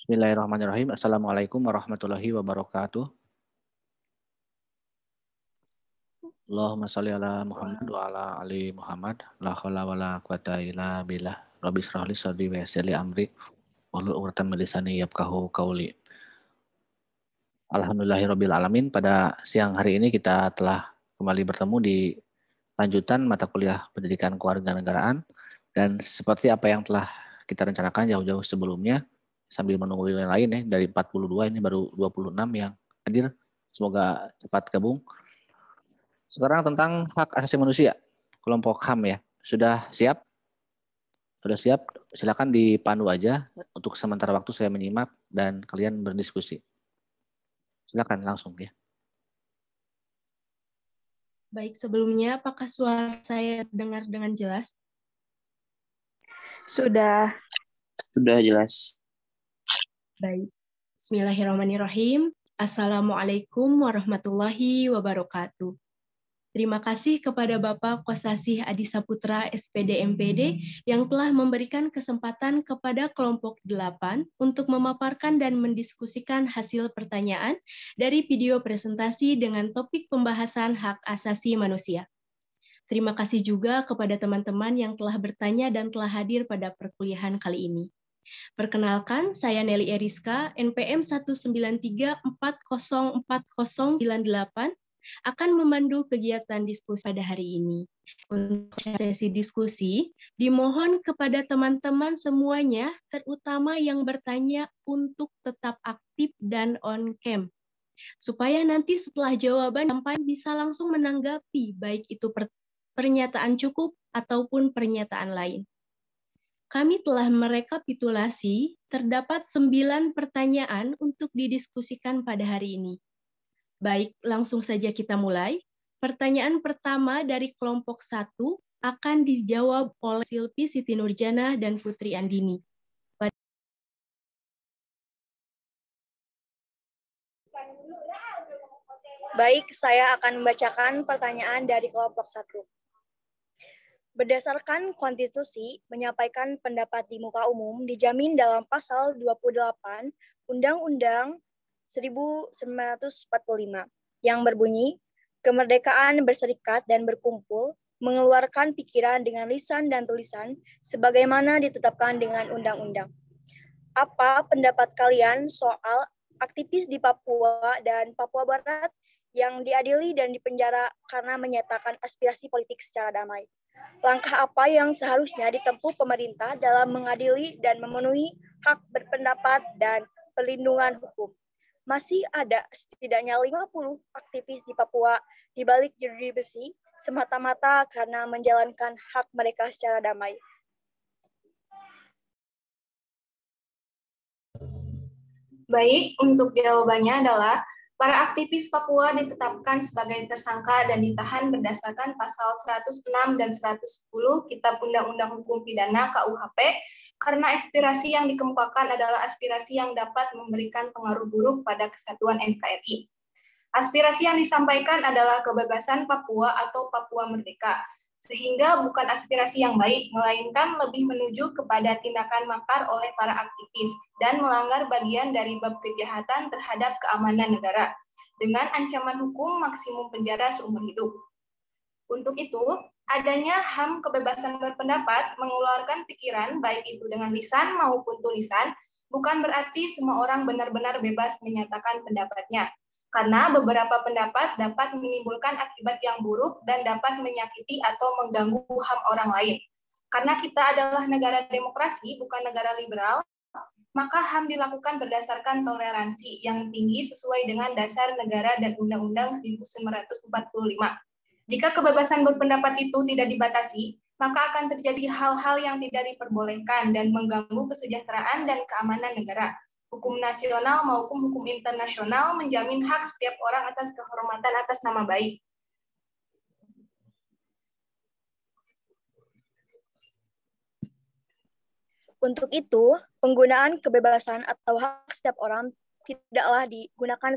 Bismillahirrahmanirrahim. Assalamualaikum warahmatullahi wabarakatuh. Allahumma sholli ala Muhammad wa ala ali Muhammad. La haula wala quwata illa billah. Rabbi shrah li sadri wa yassir li amri wahlul 'uqdatam min lisani yafqahu qawli. Alhamdulillahirabbil alamin. Pada siang hari ini kita telah kembali bertemu di lanjutan mata kuliah Pendidikan Kewarganegaraan, dan seperti apa yang telah kita rencanakan jauh-jauh sebelumnya, sambil menunggu yang lain ya, dari 42 ini baru 26 yang hadir. Semoga cepat gabung. Sekarang tentang hak asasi manusia, kelompok HAM ya. Sudah siap? Sudah siap? Silakan dipandu aja. Untuk sementara waktu saya menyimak dan kalian berdiskusi. Silakan langsung ya. Baik, sebelumnya apakah suara saya dengar dengan jelas? Sudah jelas. Baik. Bismillahirrahmanirrahim. Assalamualaikum warahmatullahi wabarakatuh. Terima kasih kepada Bapak Kosasih Adi Saputra, SPD MPD, yang telah memberikan kesempatan kepada kelompok 8 untuk memaparkan dan mendiskusikan hasil pertanyaan dari video presentasi dengan topik pembahasan hak asasi manusia. Terima kasih juga kepada teman-teman yang telah bertanya dan telah hadir pada perkuliahan kali ini. Perkenalkan, saya Nelly Eriska, NPM 193404098, akan memandu kegiatan diskusi pada hari ini. Untuk sesi diskusi, dimohon kepada teman-teman semuanya, terutama yang bertanya, untuk tetap aktif dan on-cam, supaya nanti setelah jawaban sampai bisa langsung menanggapi, baik itu pernyataan cukup ataupun pernyataan lain. Kami telah merekapitulasi, terdapat 9 pertanyaan untuk didiskusikan pada hari ini. Baik, langsung saja kita mulai. Pertanyaan pertama dari kelompok 1 akan dijawab oleh Silpi Siti Nurjana dan Putri Andini. Baik, saya akan membacakan pertanyaan dari kelompok 1. Berdasarkan konstitusi, menyampaikan pendapat di muka umum dijamin dalam pasal 28 Undang-Undang 1945 yang berbunyi, kemerdekaan berserikat dan berkumpul, mengeluarkan pikiran dengan lisan dan tulisan sebagaimana ditetapkan dengan undang-undang. Apa pendapat kalian soal aktivis di Papua dan Papua Barat yang diadili dan dipenjara karena menyatakan aspirasi politik secara damai? Langkah apa yang seharusnya ditempuh pemerintah dalam mengadili dan memenuhi hak berpendapat dan perlindungan hukum? Masih ada setidaknya 50 aktivis di Papua di balik jeruji besi semata-mata karena menjalankan hak mereka secara damai. Baik, untuk jawabannya adalah para aktivis Papua ditetapkan sebagai tersangka dan ditahan berdasarkan pasal 106 dan 110 Kitab Undang-Undang Hukum Pidana KUHP karena aspirasi yang dikemukakan adalah aspirasi yang dapat memberikan pengaruh buruk pada kesatuan NKRI. Aspirasi yang disampaikan adalah kebebasan Papua atau Papua Merdeka, sehingga bukan aspirasi yang baik, melainkan lebih menuju kepada tindakan makar oleh para aktivis dan melanggar bagian dari bab kejahatan terhadap keamanan negara, dengan ancaman hukum maksimum penjara seumur hidup. Untuk itu, adanya HAM kebebasan berpendapat mengeluarkan pikiran, baik itu dengan lisan maupun tulisan, bukan berarti semua orang benar-benar bebas menyatakan pendapatnya. Karena beberapa pendapat dapat menimbulkan akibat yang buruk dan dapat menyakiti atau mengganggu HAM orang lain. Karena kita adalah negara demokrasi, bukan negara liberal, maka HAM dilakukan berdasarkan toleransi yang tinggi sesuai dengan dasar negara dan Undang-Undang 1945. Jika kebebasan berpendapat itu tidak dibatasi, maka akan terjadi hal-hal yang tidak diperbolehkan dan mengganggu kesejahteraan dan keamanan negara. Hukum nasional maupun hukum internasional menjamin hak setiap orang atas kehormatan atas nama baik. Untuk itu, penggunaan kebebasan atau hak setiap orang tidaklah digunakan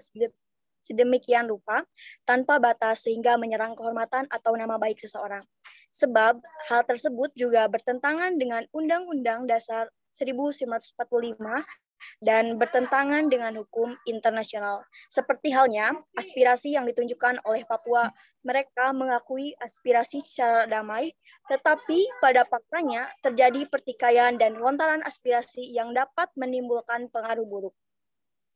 sedemikian rupa tanpa batas sehingga menyerang kehormatan atau nama baik seseorang. Sebab hal tersebut juga bertentangan dengan Undang-Undang Dasar 1945 dan bertentangan dengan hukum internasional. Seperti halnya aspirasi yang ditunjukkan oleh Papua. Mereka mengakui aspirasi secara damai, tetapi pada faktanya terjadi pertikaian dan lontaran aspirasi yang dapat menimbulkan pengaruh buruk.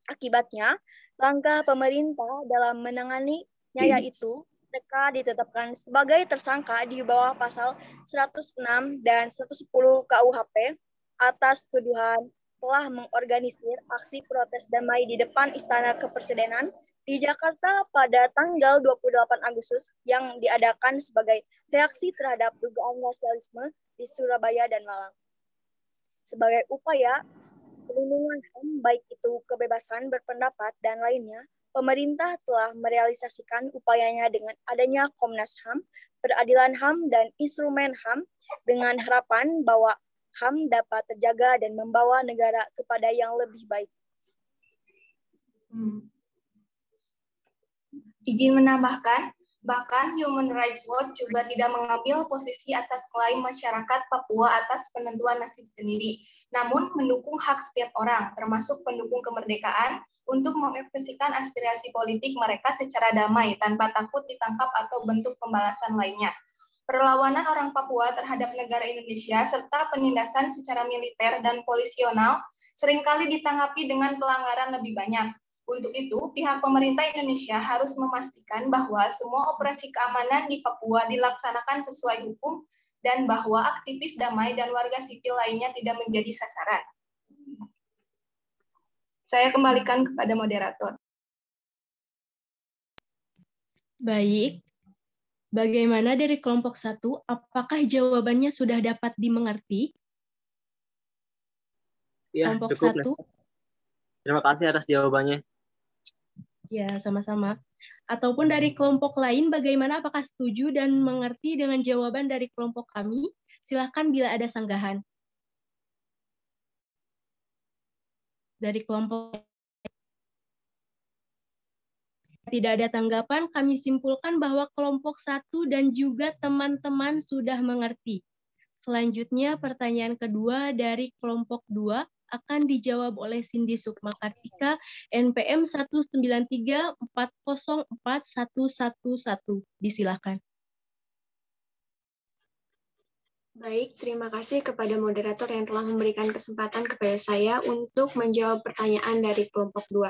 Akibatnya, langkah pemerintah dalam menanganinya yaitu mereka ditetapkan sebagai tersangka di bawah pasal 106 dan 110 KUHP atas tuduhan telah mengorganisir aksi protes damai di depan Istana Kepresidenan di Jakarta pada tanggal 28 Agustus yang diadakan sebagai reaksi terhadap dugaan rasialisme di Surabaya dan Malang. Sebagai upaya perlindungan HAM, baik itu kebebasan berpendapat dan lainnya, pemerintah telah merealisasikan upayanya dengan adanya Komnas HAM, peradilan HAM, dan instrumen HAM dengan harapan bahwa HAM dapat terjaga dan membawa negara kepada yang lebih baik. Izin menambahkan, bahkan Human Rights Watch juga tidak mengambil posisi atas klaim masyarakat Papua atas penentuan nasib sendiri, namun mendukung hak setiap orang, termasuk pendukung kemerdekaan, untuk mengekspresikan aspirasi politik mereka secara damai tanpa takut ditangkap atau bentuk pembalasan lainnya. Perlawanan orang Papua terhadap negara Indonesia serta penindasan secara militer dan polisional seringkali ditanggapi dengan pelanggaran lebih banyak. Untuk itu, pihak pemerintah Indonesia harus memastikan bahwa semua operasi keamanan di Papua dilaksanakan sesuai hukum dan bahwa aktivis damai dan warga sipil lainnya tidak menjadi sasaran. Saya kembalikan kepada moderator. Baik. Bagaimana dari kelompok 1? Apakah jawabannya sudah dapat dimengerti? Ya, Kelompok cukup. 1. Terima kasih atas jawabannya. Ya, sama-sama. Ataupun dari kelompok lain, bagaimana, apakah setuju dan mengerti dengan jawaban dari kelompok kami? Silakan bila ada sanggahan. Dari kelompok tidak ada tanggapan, kami simpulkan bahwa kelompok 1 dan juga teman-teman sudah mengerti. Selanjutnya, pertanyaan kedua dari kelompok 2 akan dijawab oleh Cindy Sukma Kartika, NPM 193404111. Disilakan. Baik, terima kasih kepada moderator yang telah memberikan kesempatan kepada saya untuk menjawab pertanyaan dari kelompok 2.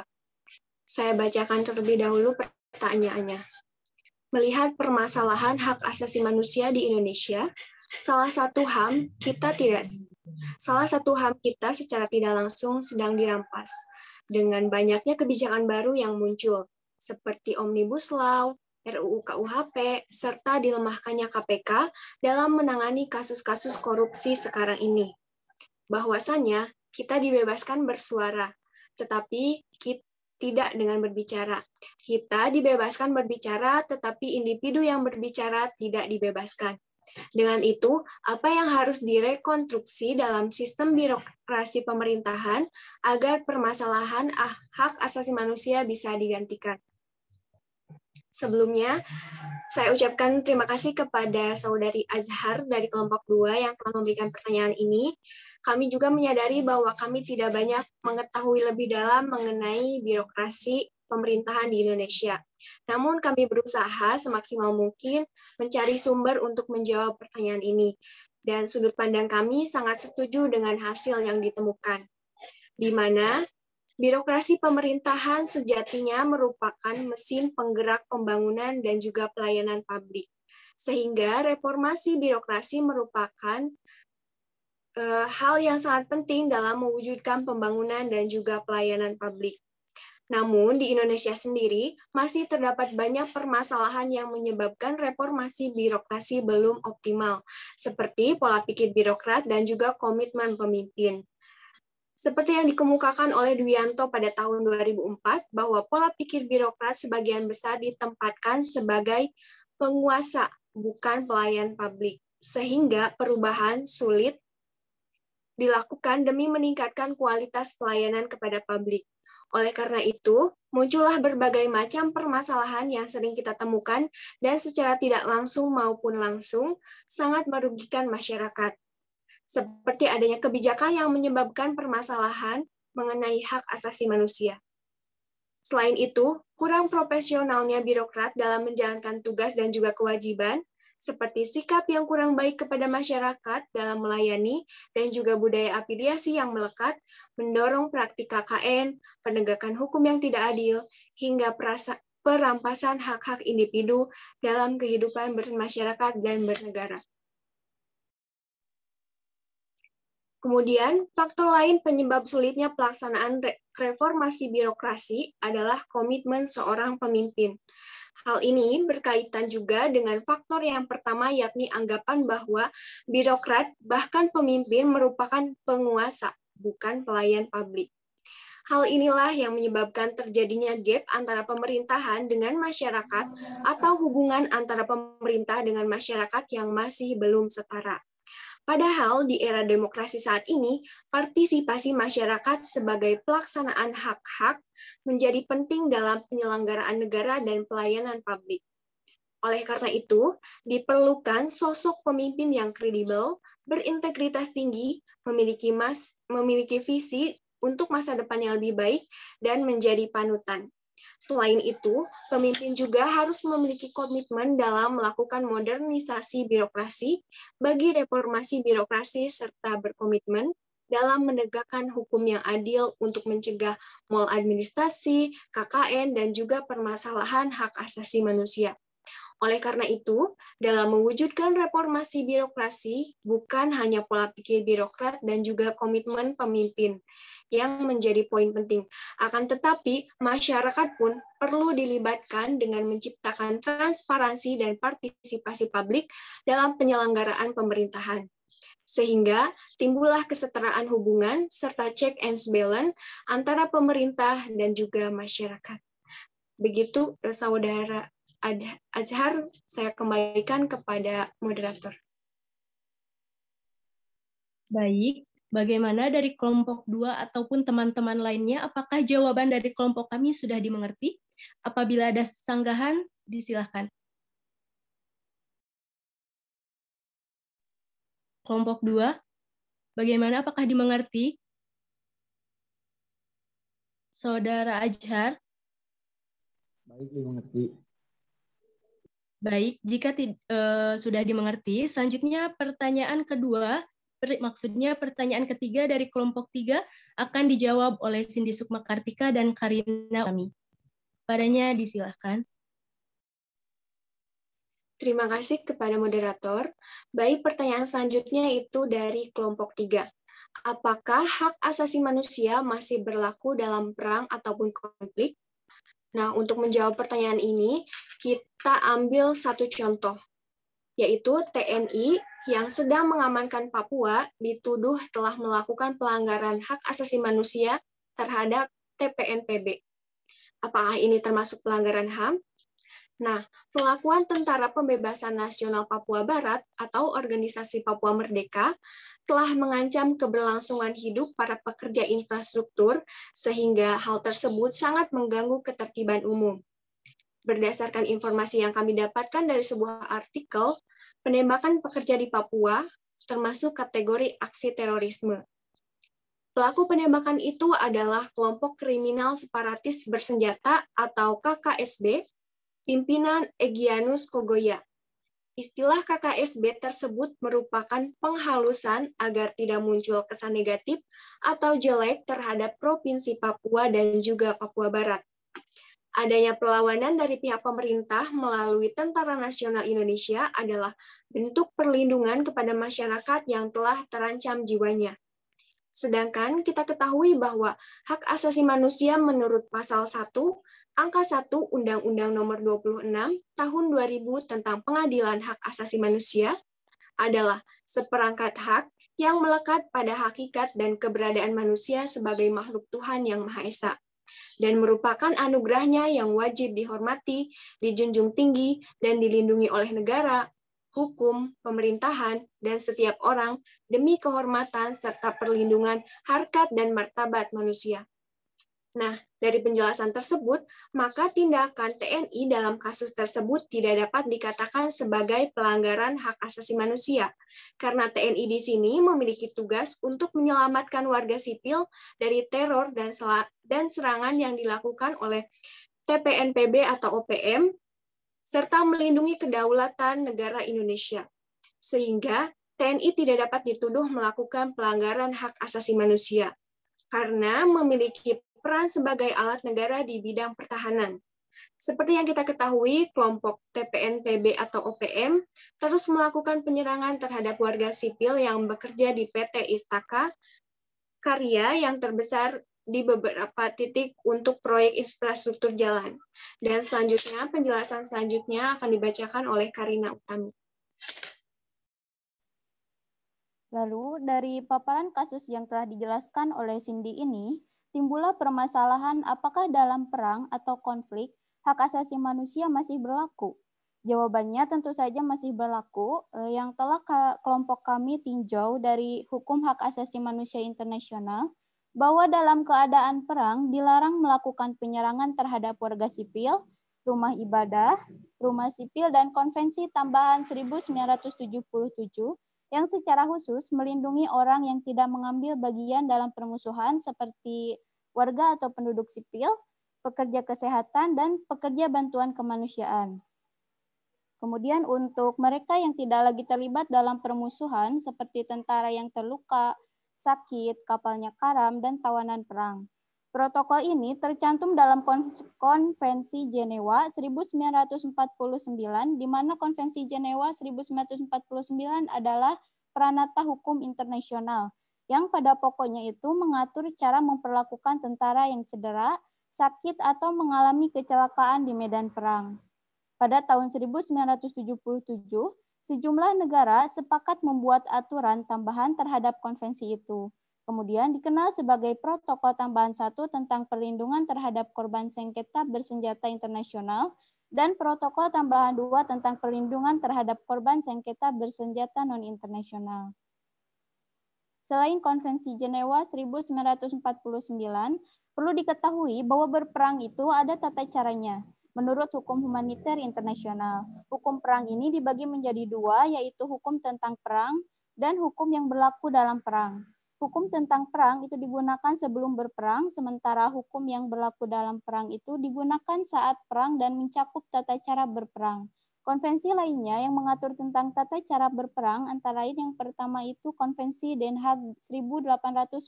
Saya bacakan terlebih dahulu pertanyaannya. Melihat permasalahan hak asasi manusia di Indonesia, salah satu HAM kita secara tidak langsung sedang dirampas dengan banyaknya kebijakan baru yang muncul seperti Omnibus Law, RUU KUHP, serta dilemahkannya KPK dalam menangani kasus-kasus korupsi sekarang ini. Bahwasannya kita dibebaskan bersuara, tetapi tidak dengan berbicara. Kita dibebaskan berbicara, tetapi individu yang berbicara tidak dibebaskan. Dengan itu, apa yang harus direkonstruksi dalam sistem birokrasi pemerintahan agar permasalahan hak asasi manusia bisa digantikan? Sebelumnya, saya ucapkan terima kasih kepada Saudari Azhar dari kelompok 2 yang telah memberikan pertanyaan ini. Kami juga menyadari bahwa kami tidak banyak mengetahui lebih dalam mengenai birokrasi pemerintahan di Indonesia. Namun kami berusaha semaksimal mungkin mencari sumber untuk menjawab pertanyaan ini. Dan sudut pandang kami sangat setuju dengan hasil yang ditemukan, di mana birokrasi pemerintahan sejatinya merupakan mesin penggerak pembangunan dan juga pelayanan publik. Sehingga reformasi birokrasi merupakan hal yang sangat penting dalam mewujudkan pembangunan dan juga pelayanan publik. Namun, di Indonesia sendiri masih terdapat banyak permasalahan yang menyebabkan reformasi birokrasi belum optimal, seperti pola pikir birokrat dan juga komitmen pemimpin. Seperti yang dikemukakan oleh Dwianto pada tahun 2004, bahwa pola pikir birokrat sebagian besar ditempatkan sebagai penguasa, bukan pelayan publik, sehingga perubahan sulit dilakukan demi meningkatkan kualitas pelayanan kepada publik. Oleh karena itu, muncullah berbagai macam permasalahan yang sering kita temukan dan secara tidak langsung maupun langsung sangat merugikan masyarakat. Seperti adanya kebijakan yang menyebabkan permasalahan mengenai hak asasi manusia. Selain itu, kurang profesionalnya birokrat dalam menjalankan tugas dan juga kewajiban, seperti sikap yang kurang baik kepada masyarakat dalam melayani, dan juga budaya afiliasi yang melekat, mendorong praktik KKN, penegakan hukum yang tidak adil, hingga perampasan hak-hak individu dalam kehidupan bermasyarakat dan bernegara. Kemudian, faktor lain penyebab sulitnya pelaksanaan reformasi birokrasi adalah komitmen seorang pemimpin. Hal ini berkaitan juga dengan faktor yang pertama, yakni anggapan bahwa birokrat bahkan pemimpin merupakan penguasa, bukan pelayan publik. Hal inilah yang menyebabkan terjadinya gap antara pemerintahan dengan masyarakat atau hubungan antara pemerintah dengan masyarakat yang masih belum setara. Padahal di era demokrasi saat ini, partisipasi masyarakat sebagai pelaksanaan hak-hak menjadi penting dalam penyelenggaraan negara dan pelayanan publik. Oleh karena itu, diperlukan sosok pemimpin yang kredibel, berintegritas tinggi, memiliki visi untuk masa depan yang lebih baik, dan menjadi panutan. Selain itu, pemimpin juga harus memiliki komitmen dalam melakukan modernisasi birokrasi bagi reformasi birokrasi serta berkomitmen dalam menegakkan hukum yang adil untuk mencegah maladministrasi, KKN, dan juga permasalahan hak asasi manusia. Oleh karena itu, dalam mewujudkan reformasi birokrasi, bukan hanya pola pikir birokrat dan juga komitmen pemimpin yang menjadi poin penting. Akan tetapi, masyarakat pun perlu dilibatkan dengan menciptakan transparansi dan partisipasi publik dalam penyelenggaraan pemerintahan. Sehingga timbullah kesetaraan hubungan serta check and balance antara pemerintah dan juga masyarakat. Begitu, Saudara Azhar, saya kembalikan kepada moderator. Baik, bagaimana dari kelompok 2 ataupun teman-teman lainnya? Apakah jawaban dari kelompok kami sudah dimengerti? Apabila ada sanggahan, disilahkan. Kelompok 2, bagaimana? Apakah dimengerti? Saudara Azhar? Baik, dimengerti. Baik, jika sudah dimengerti, selanjutnya pertanyaan kedua, maksudnya pertanyaan ketiga dari kelompok 3 akan dijawab oleh Cindy Sukmakartika dan Karina kami. Padanya disilahkan. Terima kasih kepada moderator. Baik, pertanyaan selanjutnya itu dari kelompok 3. Apakah hak asasi manusia masih berlaku dalam perang ataupun konflik? Nah, untuk menjawab pertanyaan ini, kita ambil satu contoh, yaitu TNI yang sedang mengamankan Papua dituduh telah melakukan pelanggaran hak asasi manusia terhadap TPNPB. Apakah ini termasuk pelanggaran HAM? Nah, pengakuan Tentara Pembebasan Nasional Papua Barat atau Organisasi Papua Merdeka telah mengancam keberlangsungan hidup para pekerja infrastruktur, sehingga hal tersebut sangat mengganggu ketertiban umum. Berdasarkan informasi yang kami dapatkan dari sebuah artikel, penembakan pekerja di Papua termasuk kategori aksi terorisme. Pelaku penembakan itu adalah kelompok kriminal separatis bersenjata atau KKSB, pimpinan Egyanus Kogoya. Istilah KKSB tersebut merupakan penghalusan agar tidak muncul kesan negatif atau jelek terhadap Provinsi Papua dan juga Papua Barat. Adanya perlawanan dari pihak pemerintah melalui Tentara Nasional Indonesia adalah bentuk perlindungan kepada masyarakat yang telah terancam jiwanya. Sedangkan kita ketahui bahwa hak asasi manusia menurut Pasal 1, Angka 1 Undang-Undang Nomor 26 Tahun 2000 tentang Pengadilan Hak Asasi Manusia adalah seperangkat hak yang melekat pada hakikat dan keberadaan manusia sebagai makhluk Tuhan yang Maha Esa, dan merupakan anugerahnya yang wajib dihormati, dijunjung tinggi, dan dilindungi oleh negara, hukum, pemerintahan, dan setiap orang demi kehormatan serta perlindungan harkat dan martabat manusia. Nah, dari penjelasan tersebut, maka tindakan TNI dalam kasus tersebut tidak dapat dikatakan sebagai pelanggaran hak asasi manusia, karena TNI di sini memiliki tugas untuk menyelamatkan warga sipil dari teror dan serangan yang dilakukan oleh TPNPB atau OPM, serta melindungi kedaulatan negara Indonesia. Sehingga TNI tidak dapat dituduh melakukan pelanggaran hak asasi manusia, karena memiliki peran sebagai alat negara di bidang pertahanan. Seperti yang kita ketahui, kelompok TPNPB atau OPM terus melakukan penyerangan terhadap warga sipil yang bekerja di PT Istaka Karya yang terbesar di beberapa titik untuk proyek infrastruktur jalan. Dan selanjutnya, penjelasan selanjutnya akan dibacakan oleh Karina Utami. Lalu, dari paparan kasus yang telah dijelaskan oleh Cindy ini, timbullah permasalahan apakah dalam perang atau konflik, hak asasi manusia masih berlaku? Jawabannya tentu saja masih berlaku, yang telah kelompok kami tinjau dari Hukum Hak Asasi Manusia Internasional, bahwa dalam keadaan perang dilarang melakukan penyerangan terhadap warga sipil, rumah ibadah, rumah sipil, dan Konvensi Tambahan 1977 yang secara khusus melindungi orang yang tidak mengambil bagian dalam permusuhan seperti warga atau penduduk sipil, pekerja kesehatan, dan pekerja bantuan kemanusiaan. Kemudian untuk mereka yang tidak lagi terlibat dalam permusuhan seperti tentara yang terluka, sakit, kapalnya karam, dan tawanan perang. Protokol ini tercantum dalam Konvensi Jenewa 1949, di mana Konvensi Jenewa 1949 adalah peranata hukum internasional, yang pada pokoknya itu mengatur cara memperlakukan tentara yang cedera, sakit, atau mengalami kecelakaan di medan perang. Pada tahun 1977, sejumlah negara sepakat membuat aturan tambahan terhadap konvensi itu. Kemudian dikenal sebagai Protokol Tambahan 1 tentang perlindungan terhadap korban sengketa bersenjata internasional dan Protokol Tambahan 2 tentang perlindungan terhadap korban sengketa bersenjata non-internasional. Selain Konvensi Jenewa 1949, perlu diketahui bahwa berperang itu ada tata caranya. Menurut hukum humaniter internasional, hukum perang ini dibagi menjadi dua, yaitu hukum tentang perang dan hukum yang berlaku dalam perang. Hukum tentang perang itu digunakan sebelum berperang, sementara hukum yang berlaku dalam perang itu digunakan saat perang dan mencakup tata cara berperang. Konvensi lainnya yang mengatur tentang tata cara berperang antara lain yang pertama itu Konvensi Den Haag 1899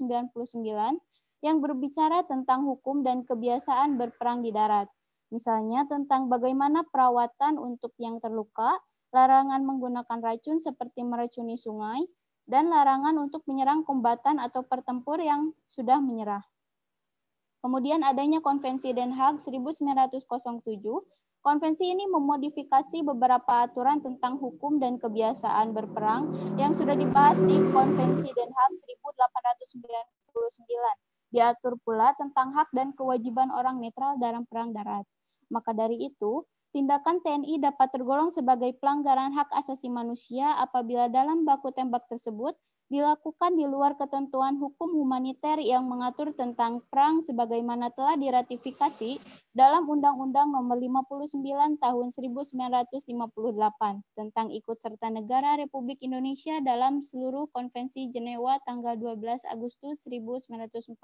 yang berbicara tentang hukum dan kebiasaan berperang di darat. Misalnya tentang bagaimana perawatan untuk yang terluka, larangan menggunakan racun seperti meracuni sungai, dan larangan untuk menyerang kombatan atau pertempur yang sudah menyerah. Kemudian adanya Konvensi Den Haag 1907. Konvensi ini memodifikasi beberapa aturan tentang hukum dan kebiasaan berperang yang sudah dibahas di Konvensi Den Haag 1899. Diatur pula tentang hak dan kewajiban orang netral dalam perang darat. Maka dari itu, tindakan TNI dapat tergolong sebagai pelanggaran hak asasi manusia apabila dalam baku tembak tersebut dilakukan di luar ketentuan hukum humaniter yang mengatur tentang perang sebagaimana telah diratifikasi dalam Undang-Undang Nomor 59 Tahun 1958 tentang ikut serta negara Republik Indonesia dalam seluruh Konvensi Jenewa tanggal 12 Agustus 1949,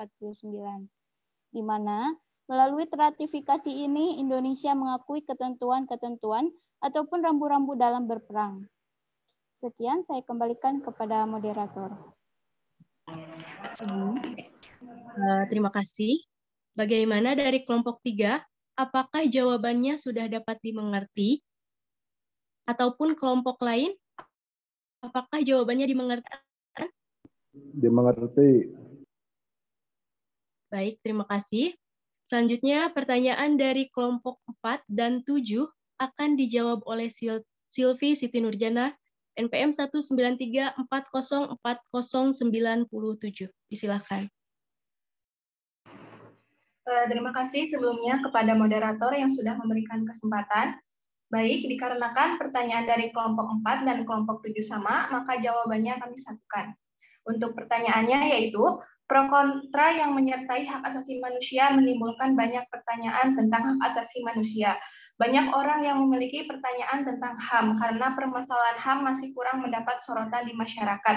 di mana melalui ratifikasi ini, Indonesia mengakui ketentuan-ketentuan ataupun rambu-rambu dalam berperang. Sekian, saya kembalikan kepada moderator. Terima kasih. Bagaimana dari kelompok 3? Apakah jawabannya sudah dapat dimengerti? Ataupun kelompok lain? Apakah jawabannya dimengerti? Dimengerti. Baik, terima kasih. Selanjutnya, pertanyaan dari kelompok 4 dan 7 akan dijawab oleh Silvi Siti Nurjana, NPM 193404097. Disilahkan. Terima kasih sebelumnya kepada moderator yang sudah memberikan kesempatan. Baik, dikarenakan pertanyaan dari kelompok 4 dan kelompok 7 sama, maka jawabannya kami satukan. Untuk pertanyaannya yaitu, Pro kontra yang menyertai hak asasi manusia menimbulkan banyak pertanyaan tentang hak asasi manusia. Banyak orang yang memiliki pertanyaan tentang HAM karena permasalahan HAM masih kurang mendapat sorotan di masyarakat.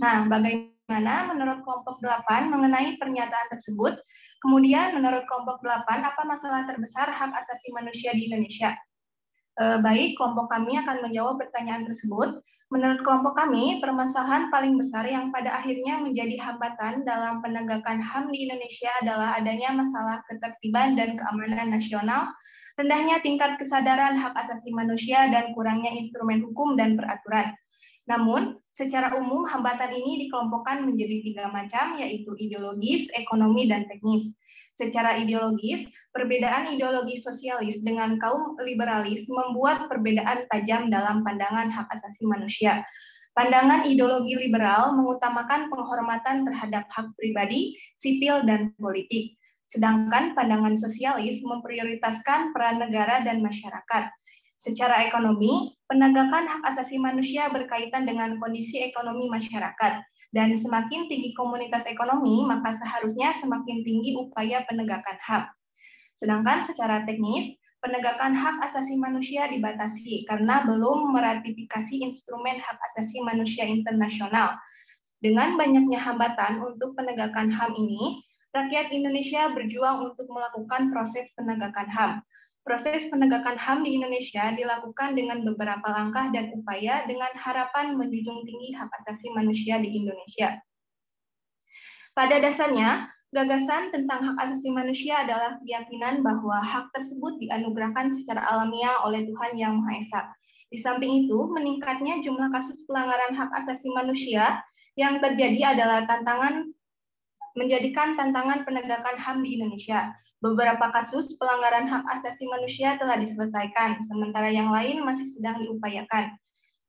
Nah, bagaimana menurut kelompok 8 mengenai pernyataan tersebut? Kemudian menurut kelompok 8, apa masalah terbesar hak asasi manusia di Indonesia? Baik, kelompok kami akan menjawab pertanyaan tersebut. Menurut kelompok kami, permasalahan paling besar yang pada akhirnya menjadi hambatan dalam penegakan HAM di Indonesia adalah adanya masalah ketertiban dan keamanan nasional, rendahnya tingkat kesadaran hak asasi manusia, dan kurangnya instrumen hukum dan peraturan. Namun, secara umum hambatan ini dikelompokkan menjadi 3 macam, yaitu ideologis, ekonomi, dan teknis. Secara ideologis, perbedaan ideologi sosialis dengan kaum liberalis membuat perbedaan tajam dalam pandangan hak asasi manusia. Pandangan ideologi liberal mengutamakan penghormatan terhadap hak pribadi, sipil, dan politik. Sedangkan pandangan sosialis memprioritaskan peran negara dan masyarakat. Secara ekonomi, penegakan hak asasi manusia berkaitan dengan kondisi ekonomi masyarakat. Dan semakin tinggi komunitas ekonomi, maka seharusnya semakin tinggi upaya penegakan HAM. Sedangkan secara teknis, penegakan hak asasi manusia dibatasi karena belum meratifikasi instrumen hak asasi manusia internasional. Dengan banyaknya hambatan untuk penegakan HAM ini, rakyat Indonesia berjuang untuk melakukan proses penegakan HAM. Proses penegakan HAM di Indonesia dilakukan dengan beberapa langkah dan upaya dengan harapan menjunjung tinggi hak asasi manusia di Indonesia. Pada dasarnya, gagasan tentang hak asasi manusia adalah keyakinan bahwa hak tersebut dianugerahkan secara alamiah oleh Tuhan Yang Maha Esa. Di samping itu, meningkatnya jumlah kasus pelanggaran hak asasi manusia yang terjadi adalah menjadikan tantangan penegakan HAM di Indonesia. Beberapa kasus pelanggaran hak asasi manusia telah diselesaikan, sementara yang lain masih sedang diupayakan.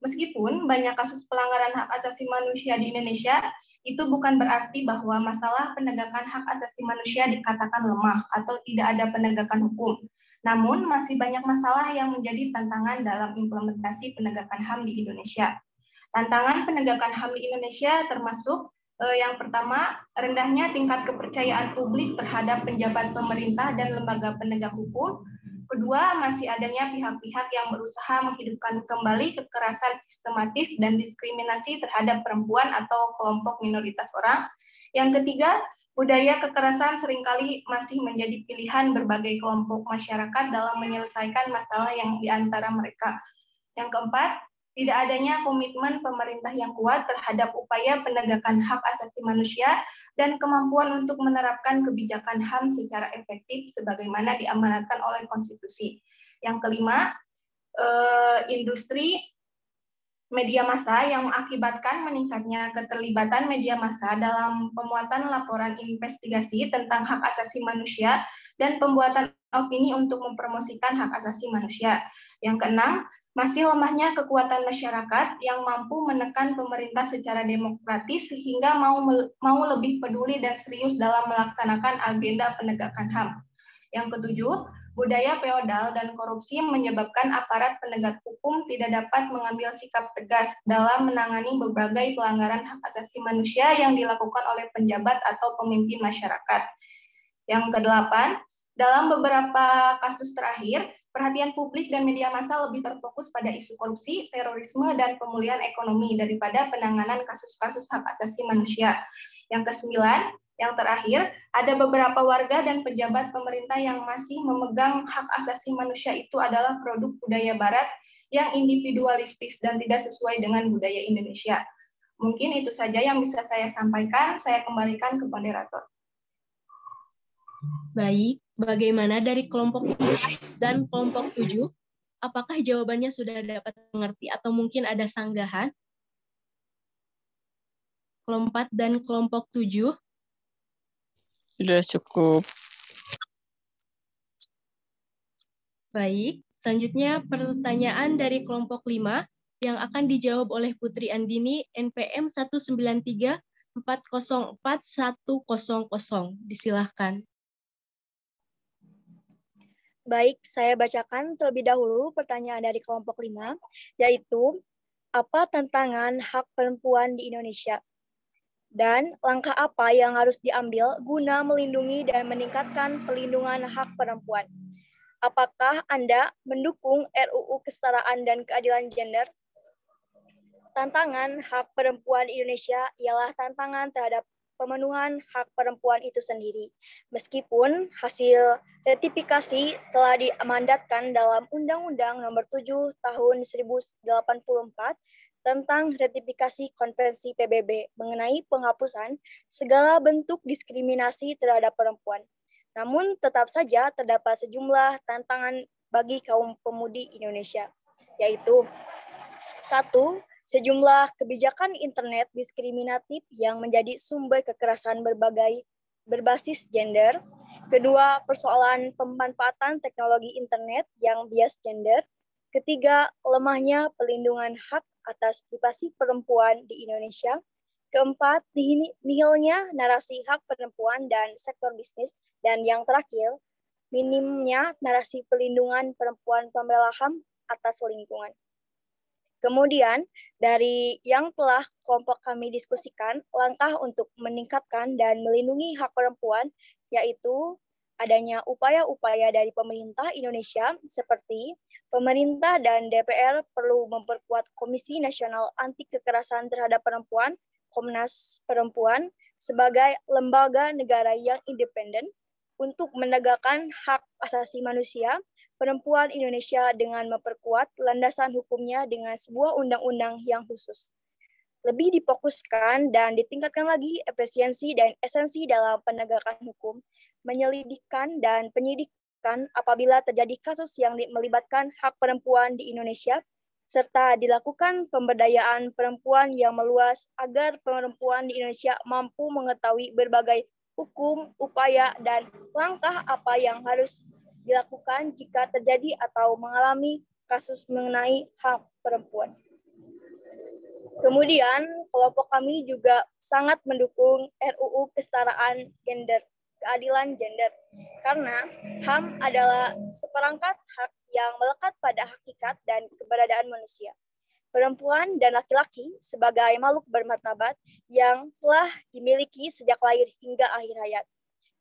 Meskipun banyak kasus pelanggaran hak asasi manusia di Indonesia, itu bukan berarti bahwa masalah penegakan hak asasi manusia dikatakan lemah atau tidak ada penegakan hukum. Namun, masih banyak masalah yang menjadi tantangan dalam implementasi penegakan HAM di Indonesia. Tantangan penegakan HAM di Indonesia termasuk yang pertama, rendahnya tingkat kepercayaan publik terhadap penjabat pemerintah dan lembaga penegak hukum. Kedua, masih adanya pihak-pihak yang berusaha menghidupkan kembali kekerasan sistematis dan diskriminasi terhadap perempuan atau kelompok minoritas orang. Yang ketiga, budaya kekerasan seringkali masih menjadi pilihan berbagai kelompok masyarakat dalam menyelesaikan masalah yang di antara mereka. Yang keempat, tidak adanya komitmen pemerintah yang kuat terhadap upaya penegakan hak asasi manusia dan kemampuan untuk menerapkan kebijakan HAM secara efektif sebagaimana diamanatkan oleh konstitusi. Yang kelima, industri media massa yang mengakibatkan meningkatnya keterlibatan media massa dalam pemuatan laporan investigasi tentang hak asasi manusia dan pembuatan opini untuk mempromosikan hak asasi manusia. Yang keenam, masih lemahnya kekuatan masyarakat yang mampu menekan pemerintah secara demokratis sehingga mau lebih peduli dan serius dalam melaksanakan agenda penegakan HAM. Yang ketujuh, budaya feodal dan korupsi menyebabkan aparat penegak hukum tidak dapat mengambil sikap tegas dalam menangani berbagai pelanggaran hak asasi manusia yang dilakukan oleh penjabat atau pemimpin masyarakat. Yang kedelapan, dalam beberapa kasus terakhir, perhatian publik dan media massa lebih terfokus pada isu korupsi, terorisme, dan pemulihan ekonomi daripada penanganan kasus-kasus hak asasi manusia. Yang kesembilan, yang terakhir, ada beberapa warga dan pejabat pemerintah yang masih memegang hak asasi manusia itu adalah produk budaya Barat yang individualistis dan tidak sesuai dengan budaya Indonesia. Mungkin itu saja yang bisa saya sampaikan. Saya kembalikan ke moderator. Baik, bagaimana dari kelompok 4 dan kelompok 7? Apakah jawabannya sudah dapat mengerti atau mungkin ada sanggahan? Kelompok 4 dan kelompok 7? Sudah cukup. Baik, selanjutnya pertanyaan dari kelompok 5 yang akan dijawab oleh Putri Andini, NPM 193404100. Disilahkan. Baik, saya bacakan terlebih dahulu pertanyaan dari kelompok 5, yaitu, apa tantangan hak perempuan di Indonesia? Dan langkah apa yang harus diambil guna melindungi dan meningkatkan pelindungan hak perempuan? Apakah Anda mendukung RUU Kesetaraan dan Keadilan Gender? Tantangan hak perempuan Indonesia ialah tantangan terhadap pemenuhan hak perempuan itu sendiri. Meskipun hasil ratifikasi telah diamandatkan dalam Undang-Undang Nomor 7 Tahun 1084 tentang ratifikasi Konvensi PBB mengenai penghapusan segala bentuk diskriminasi terhadap perempuan. Namun tetap saja terdapat sejumlah tantangan bagi kaum pemudi Indonesia, yaitu 1. Sejumlah kebijakan internet diskriminatif yang menjadi sumber kekerasan berbasis gender. Kedua, persoalan pemanfaatan teknologi internet yang bias gender. Ketiga, lemahnya pelindungan hak atas privasi perempuan di Indonesia. Keempat, nihilnya narasi hak perempuan dan sektor bisnis. Dan yang terakhir, minimnya narasi pelindungan perempuan pembela HAM atas lingkungan. Kemudian, dari yang telah kelompok kami diskusikan, langkah untuk meningkatkan dan melindungi hak perempuan, yaitu adanya upaya-upaya dari pemerintah Indonesia, seperti pemerintah dan DPR perlu memperkuat Komisi Nasional Anti Kekerasan Terhadap Perempuan, Komnas Perempuan, sebagai lembaga negara yang independen untuk menegakkan hak asasi manusia perempuan Indonesia dengan memperkuat landasan hukumnya dengan sebuah undang-undang yang khusus. Lebih difokuskan dan ditingkatkan lagi efisiensi dan esensi dalam penegakan hukum, menyelidikkan dan penyidikan apabila terjadi kasus yang melibatkan hak perempuan di Indonesia, serta dilakukan pemberdayaan perempuan yang meluas agar perempuan di Indonesia mampu mengetahui berbagai hukum, upaya, dan langkah apa yang harus dilakukan jika terjadi atau mengalami kasus mengenai hak perempuan. Kemudian, kelompok kami juga sangat mendukung RUU Kesetaraan Gender, Keadilan Gender, karena HAM adalah seperangkat hak yang melekat pada hakikat dan keberadaan manusia. Perempuan dan laki-laki sebagai makhluk bermartabat yang telah dimiliki sejak lahir hingga akhir hayat.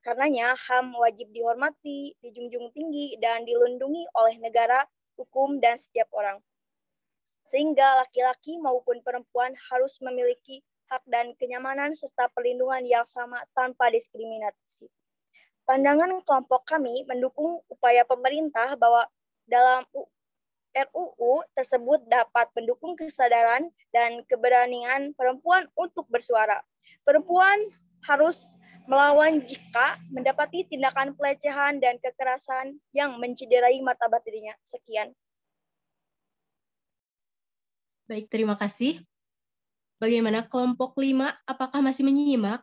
Karenanya HAM wajib dihormati, dijunjung tinggi, dan dilindungi oleh negara, hukum, dan setiap orang. Sehingga laki-laki maupun perempuan harus memiliki hak dan kenyamanan serta perlindungan yang sama tanpa diskriminasi. Pandangan kelompok kami mendukung upaya pemerintah bahwa dalam RUU tersebut dapat mendukung kesadaran dan keberanian perempuan untuk bersuara. Perempuan harus melawan jika mendapati tindakan pelecehan dan kekerasan yang mencederai martabat dirinya. Sekian. Baik, terima kasih. Bagaimana kelompok 5? Apakah masih menyimak?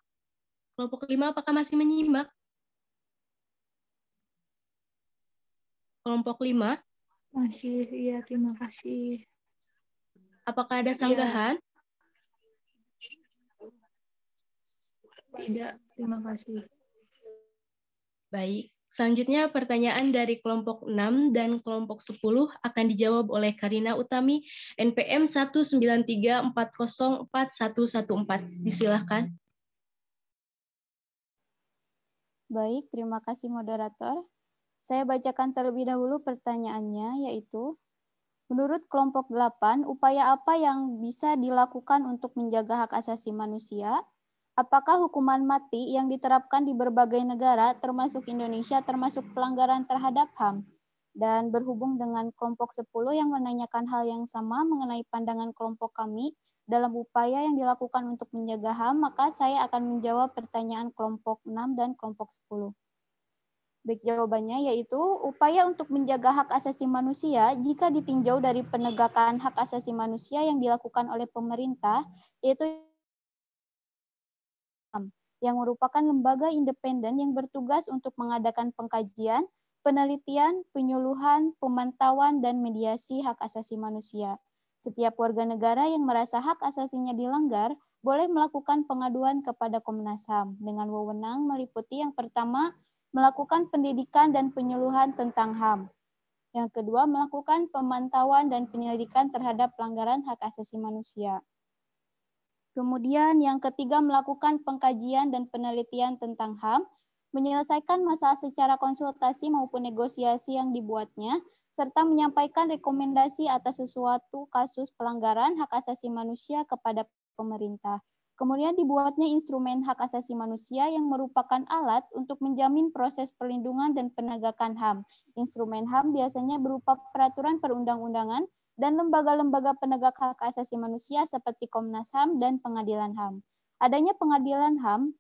Kelompok 5 apakah masih menyimak? Kelompok 5? Masih, iya, terima kasih. Apakah ada sanggahan? Tidak, terima kasih. Baik, selanjutnya pertanyaan dari kelompok 6 dan kelompok 10 akan dijawab oleh Karina Utami, NPM 193404114. Disilahkan. Baik, terima kasih moderator. Saya bacakan terlebih dahulu pertanyaannya, yaitu, menurut kelompok 8, upaya apa yang bisa dilakukan untuk menjaga hak asasi manusia? Apakah hukuman mati yang diterapkan di berbagai negara, termasuk Indonesia, termasuk pelanggaran terhadap HAM? Dan berhubung dengan kelompok 10 yang menanyakan hal yang sama mengenai pandangan kelompok kami dalam upaya yang dilakukan untuk menjaga HAM, maka saya akan menjawab pertanyaan kelompok 6 dan kelompok 10. Baik, jawabannya yaitu upaya untuk menjaga hak asasi manusia jika ditinjau dari penegakan hak asasi manusia yang dilakukan oleh pemerintah, yaitu yang merupakan lembaga independen yang bertugas untuk mengadakan pengkajian, penelitian, penyuluhan, pemantauan, dan mediasi hak asasi manusia. Setiap warga negara yang merasa hak asasinya dilanggar boleh melakukan pengaduan kepada Komnas HAM dengan wewenang meliputi yang pertama, melakukan pendidikan dan penyuluhan tentang HAM. Yang kedua, melakukan pemantauan dan penyelidikan terhadap pelanggaran hak asasi manusia. Kemudian yang ketiga, melakukan pengkajian dan penelitian tentang HAM, menyelesaikan masalah secara konsultasi maupun negosiasi yang dibuatnya, serta menyampaikan rekomendasi atas sesuatu kasus pelanggaran hak asasi manusia kepada pemerintah. Kemudian dibuatnya instrumen hak asasi manusia yang merupakan alat untuk menjamin proses perlindungan dan penegakan HAM. Instrumen HAM biasanya berupa peraturan perundang-undangan dan lembaga-lembaga penegak hak asasi manusia seperti Komnas HAM dan Pengadilan HAM. Adanya Pengadilan HAM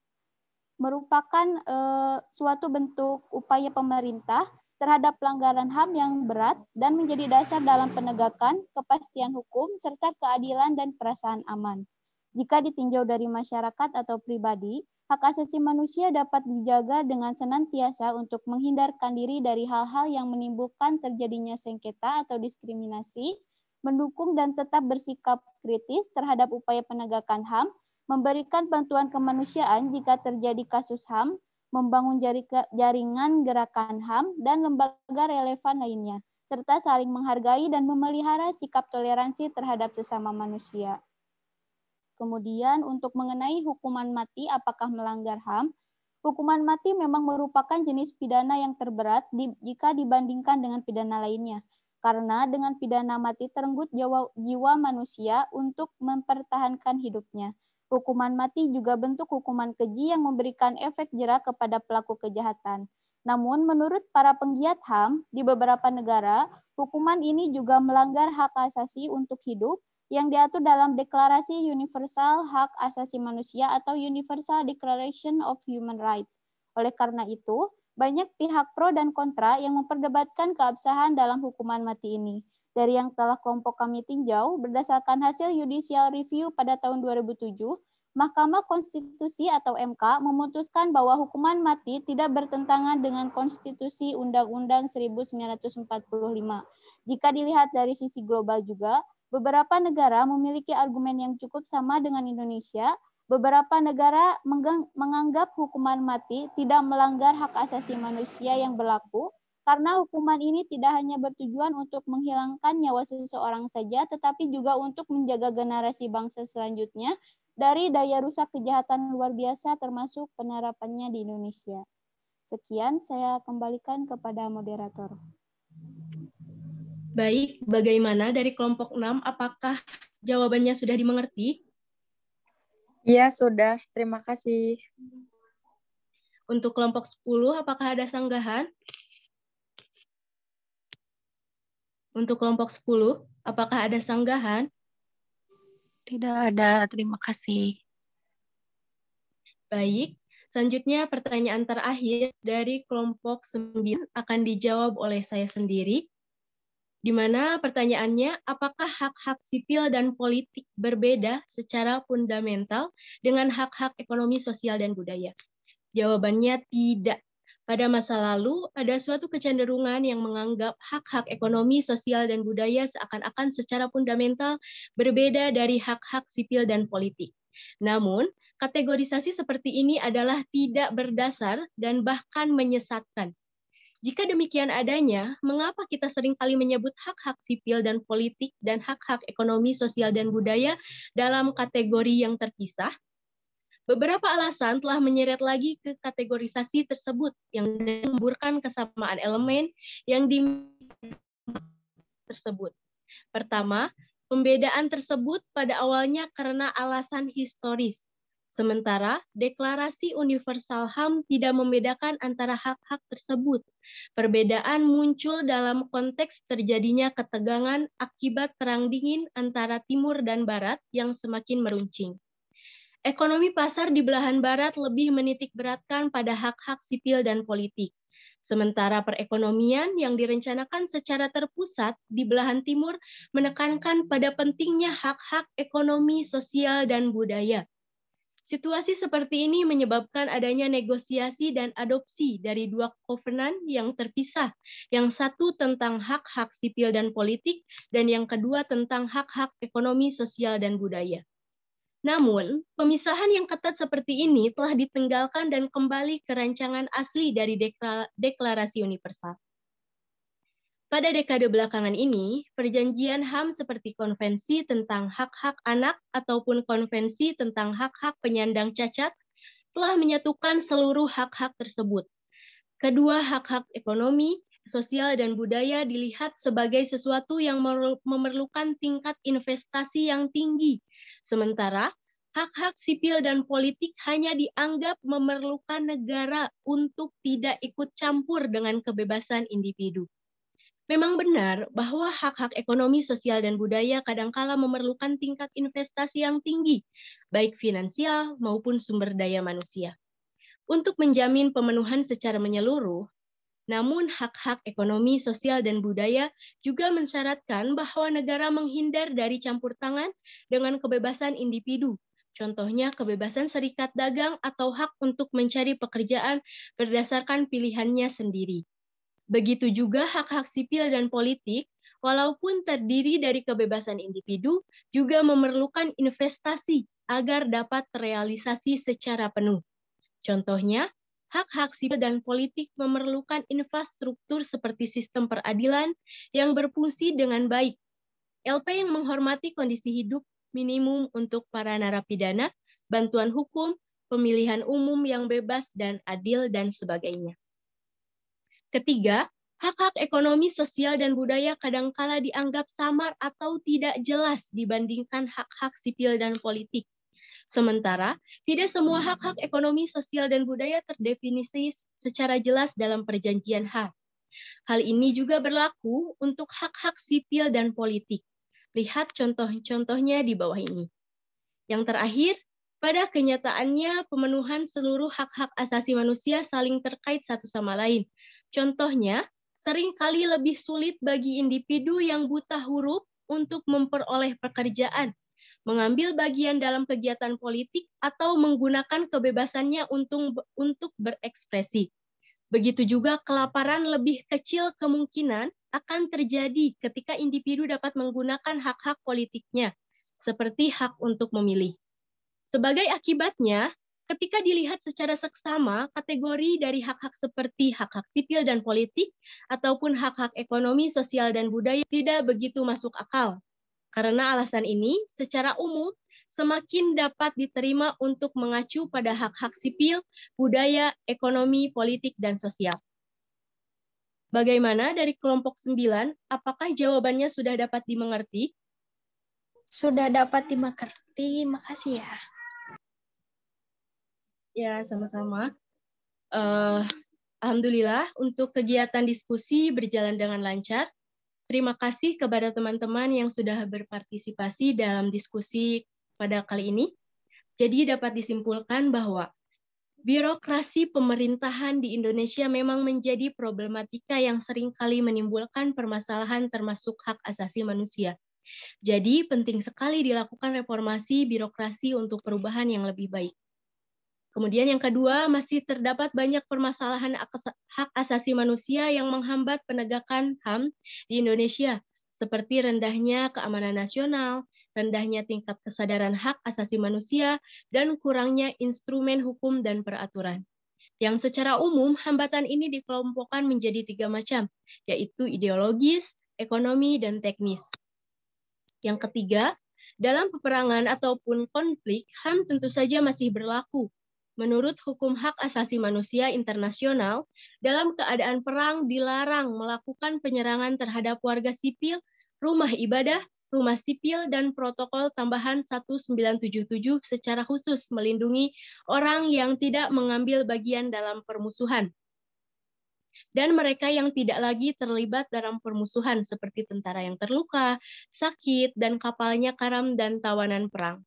merupakan suatu bentuk upaya pemerintah terhadap pelanggaran HAM yang berat dan menjadi dasar dalam penegakan kepastian hukum serta keadilan dan perasaan aman. Jika ditinjau dari masyarakat atau pribadi, hak asasi manusia dapat dijaga dengan senantiasa untuk menghindarkan diri dari hal-hal yang menimbulkan terjadinya sengketa atau diskriminasi, mendukung dan tetap bersikap kritis terhadap upaya penegakan HAM, memberikan bantuan kemanusiaan jika terjadi kasus HAM, membangun jaringan gerakan HAM, dan lembaga relevan lainnya, serta saling menghargai dan memelihara sikap toleransi terhadap sesama manusia. Kemudian untuk mengenai hukuman mati apakah melanggar HAM, hukuman mati memang merupakan jenis pidana yang terberat jika dibandingkan dengan pidana lainnya. Karena dengan pidana mati terenggut jiwa manusia untuk mempertahankan hidupnya. Hukuman mati juga bentuk hukuman keji yang memberikan efek jera kepada pelaku kejahatan. Namun menurut para penggiat HAM di beberapa negara, hukuman ini juga melanggar hak asasi untuk hidup yang diatur dalam Deklarasi Universal Hak Asasi Manusia atau Universal Declaration of Human Rights. Oleh karena itu, banyak pihak pro dan kontra yang memperdebatkan keabsahan dalam hukuman mati ini. Dari yang telah kelompok kami tinjau, berdasarkan hasil judicial review pada tahun 2007, Mahkamah Konstitusi atau MK memutuskan bahwa hukuman mati tidak bertentangan dengan Konstitusi Undang-Undang 1945. Jika dilihat dari sisi global juga, beberapa negara memiliki argumen yang cukup sama dengan Indonesia. Beberapa negara menganggap hukuman mati tidak melanggar hak asasi manusia yang berlaku, karena hukuman ini tidak hanya bertujuan untuk menghilangkan nyawa seseorang saja, tetapi juga untuk menjaga generasi bangsa selanjutnya dari daya rusak kejahatan luar biasa termasuk penerapannya di Indonesia. Sekian, saya kembalikan kepada moderator. Baik, bagaimana dari kelompok 6? Apakah jawabannya sudah dimengerti? Iya, sudah. Terima kasih. Untuk kelompok 10, apakah ada sanggahan? Untuk kelompok 10, apakah ada sanggahan? Tidak ada, terima kasih. Baik, selanjutnya pertanyaan terakhir dari kelompok 9 akan dijawab oleh saya sendiri. Di mana pertanyaannya, apakah hak-hak sipil dan politik berbeda secara fundamental dengan hak-hak ekonomi, sosial, dan budaya? Jawabannya tidak. Pada masa lalu, ada suatu kecenderungan yang menganggap hak-hak ekonomi, sosial, dan budaya seakan-akan secara fundamental berbeda dari hak-hak sipil dan politik. Namun, kategorisasi seperti ini adalah tidak berdasar dan bahkan menyesatkan. Jika demikian adanya, mengapa kita seringkali menyebut hak-hak sipil dan politik dan hak-hak ekonomi, sosial, dan budaya dalam kategori yang terpisah? Beberapa alasan telah menyeret lagi ke kategorisasi tersebut yang memburukkan kesamaan elemen yang tersebut. Pertama, pembedaan tersebut pada awalnya karena alasan historis. Sementara Deklarasi Universal HAM tidak membedakan antara hak-hak tersebut. Perbedaan muncul dalam konteks terjadinya ketegangan akibat Perang Dingin antara Timur dan Barat yang semakin meruncing. Ekonomi pasar di belahan Barat lebih menitikberatkan pada hak-hak sipil dan politik. Sementara perekonomian yang direncanakan secara terpusat di belahan timur menekankan pada pentingnya hak-hak ekonomi, sosial, dan budaya. Situasi seperti ini menyebabkan adanya negosiasi dan adopsi dari dua kovenan yang terpisah, yang satu tentang hak-hak sipil dan politik, dan yang kedua tentang hak-hak ekonomi, sosial, dan budaya. Namun, pemisahan yang ketat seperti ini telah ditinggalkan dan kembali ke rancangan asli dari Deklarasi Universal. Pada dekade belakangan ini, perjanjian HAM seperti Konvensi tentang Hak-Hak Anak ataupun Konvensi tentang Hak-Hak Penyandang Cacat telah menyatukan seluruh hak-hak tersebut. Kedua hak-hak ekonomi, sosial, dan budaya dilihat sebagai sesuatu yang memerlukan tingkat investasi yang tinggi, sementara hak-hak sipil dan politik hanya dianggap memerlukan negara untuk tidak ikut campur dengan kebebasan individu. Memang benar bahwa hak-hak ekonomi, sosial, dan budaya kadangkala memerlukan tingkat investasi yang tinggi, baik finansial maupun sumber daya manusia. Untuk menjamin pemenuhan secara menyeluruh, namun hak-hak ekonomi, sosial, dan budaya juga mensyaratkan bahwa negara menghindar dari campur tangan dengan kebebasan individu. Contohnya kebebasan serikat dagang atau hak untuk mencari pekerjaan berdasarkan pilihannya sendiri. Begitu juga hak-hak sipil dan politik, walaupun terdiri dari kebebasan individu, juga memerlukan investasi agar dapat terrealisasi secara penuh. Contohnya, hak-hak sipil dan politik memerlukan infrastruktur seperti sistem peradilan yang berfungsi dengan baik, LP yang menghormati kondisi hidup minimum untuk para narapidana, bantuan hukum, pemilihan umum yang bebas dan adil, dan sebagainya. Ketiga, hak-hak ekonomi, sosial, dan budaya kadangkala dianggap samar atau tidak jelas dibandingkan hak-hak sipil dan politik. Sementara, tidak semua hak-hak ekonomi, sosial, dan budaya terdefinisi secara jelas dalam perjanjian HAM. Hal ini juga berlaku untuk hak-hak sipil dan politik. Lihat contoh-contohnya di bawah ini. Yang terakhir, pada kenyataannya pemenuhan seluruh hak-hak asasi manusia saling terkait satu sama lain. Contohnya, seringkali lebih sulit bagi individu yang buta huruf untuk memperoleh pekerjaan, mengambil bagian dalam kegiatan politik, atau menggunakan kebebasannya untuk berekspresi. Begitu juga kelaparan lebih kecil kemungkinan akan terjadi ketika individu dapat menggunakan hak-hak politiknya, seperti hak untuk memilih. Sebagai akibatnya, ketika dilihat secara seksama, kategori dari hak-hak seperti hak-hak sipil dan politik, ataupun hak-hak ekonomi, sosial, dan budaya tidak begitu masuk akal. Karena alasan ini, secara umum, semakin dapat diterima untuk mengacu pada hak-hak sipil, budaya, ekonomi, politik, dan sosial. Bagaimana dari kelompok 9? Apakah jawabannya sudah dapat dimengerti? Sudah dapat dimengerti, makasih ya. Ya, sama-sama. Alhamdulillah, untuk kegiatan diskusi berjalan dengan lancar. Terima kasih kepada teman-teman yang sudah berpartisipasi dalam diskusi pada kali ini. Jadi dapat disimpulkan bahwa birokrasi pemerintahan di Indonesia memang menjadi problematika yang seringkali menimbulkan permasalahan termasuk hak asasi manusia. Jadi penting sekali dilakukan reformasi birokrasi untuk perubahan yang lebih baik. Kemudian yang kedua, masih terdapat banyak permasalahan hak asasi manusia yang menghambat penegakan HAM di Indonesia, seperti rendahnya keamanan nasional, rendahnya tingkat kesadaran hak asasi manusia, dan kurangnya instrumen hukum dan peraturan. Yang secara umum, hambatan ini dikelompokkan menjadi 3 macam, yaitu ideologis, ekonomi, dan teknis. Yang ketiga, dalam peperangan ataupun konflik, HAM tentu saja masih berlaku. Menurut hukum hak asasi manusia internasional, dalam keadaan perang dilarang melakukan penyerangan terhadap warga sipil, rumah ibadah, rumah sipil, dan protokol tambahan 1977 secara khusus melindungi orang yang tidak mengambil bagian dalam permusuhan. Dan mereka yang tidak lagi terlibat dalam permusuhan seperti tentara yang terluka, sakit, dan kapalnya karam dan tawanan perang.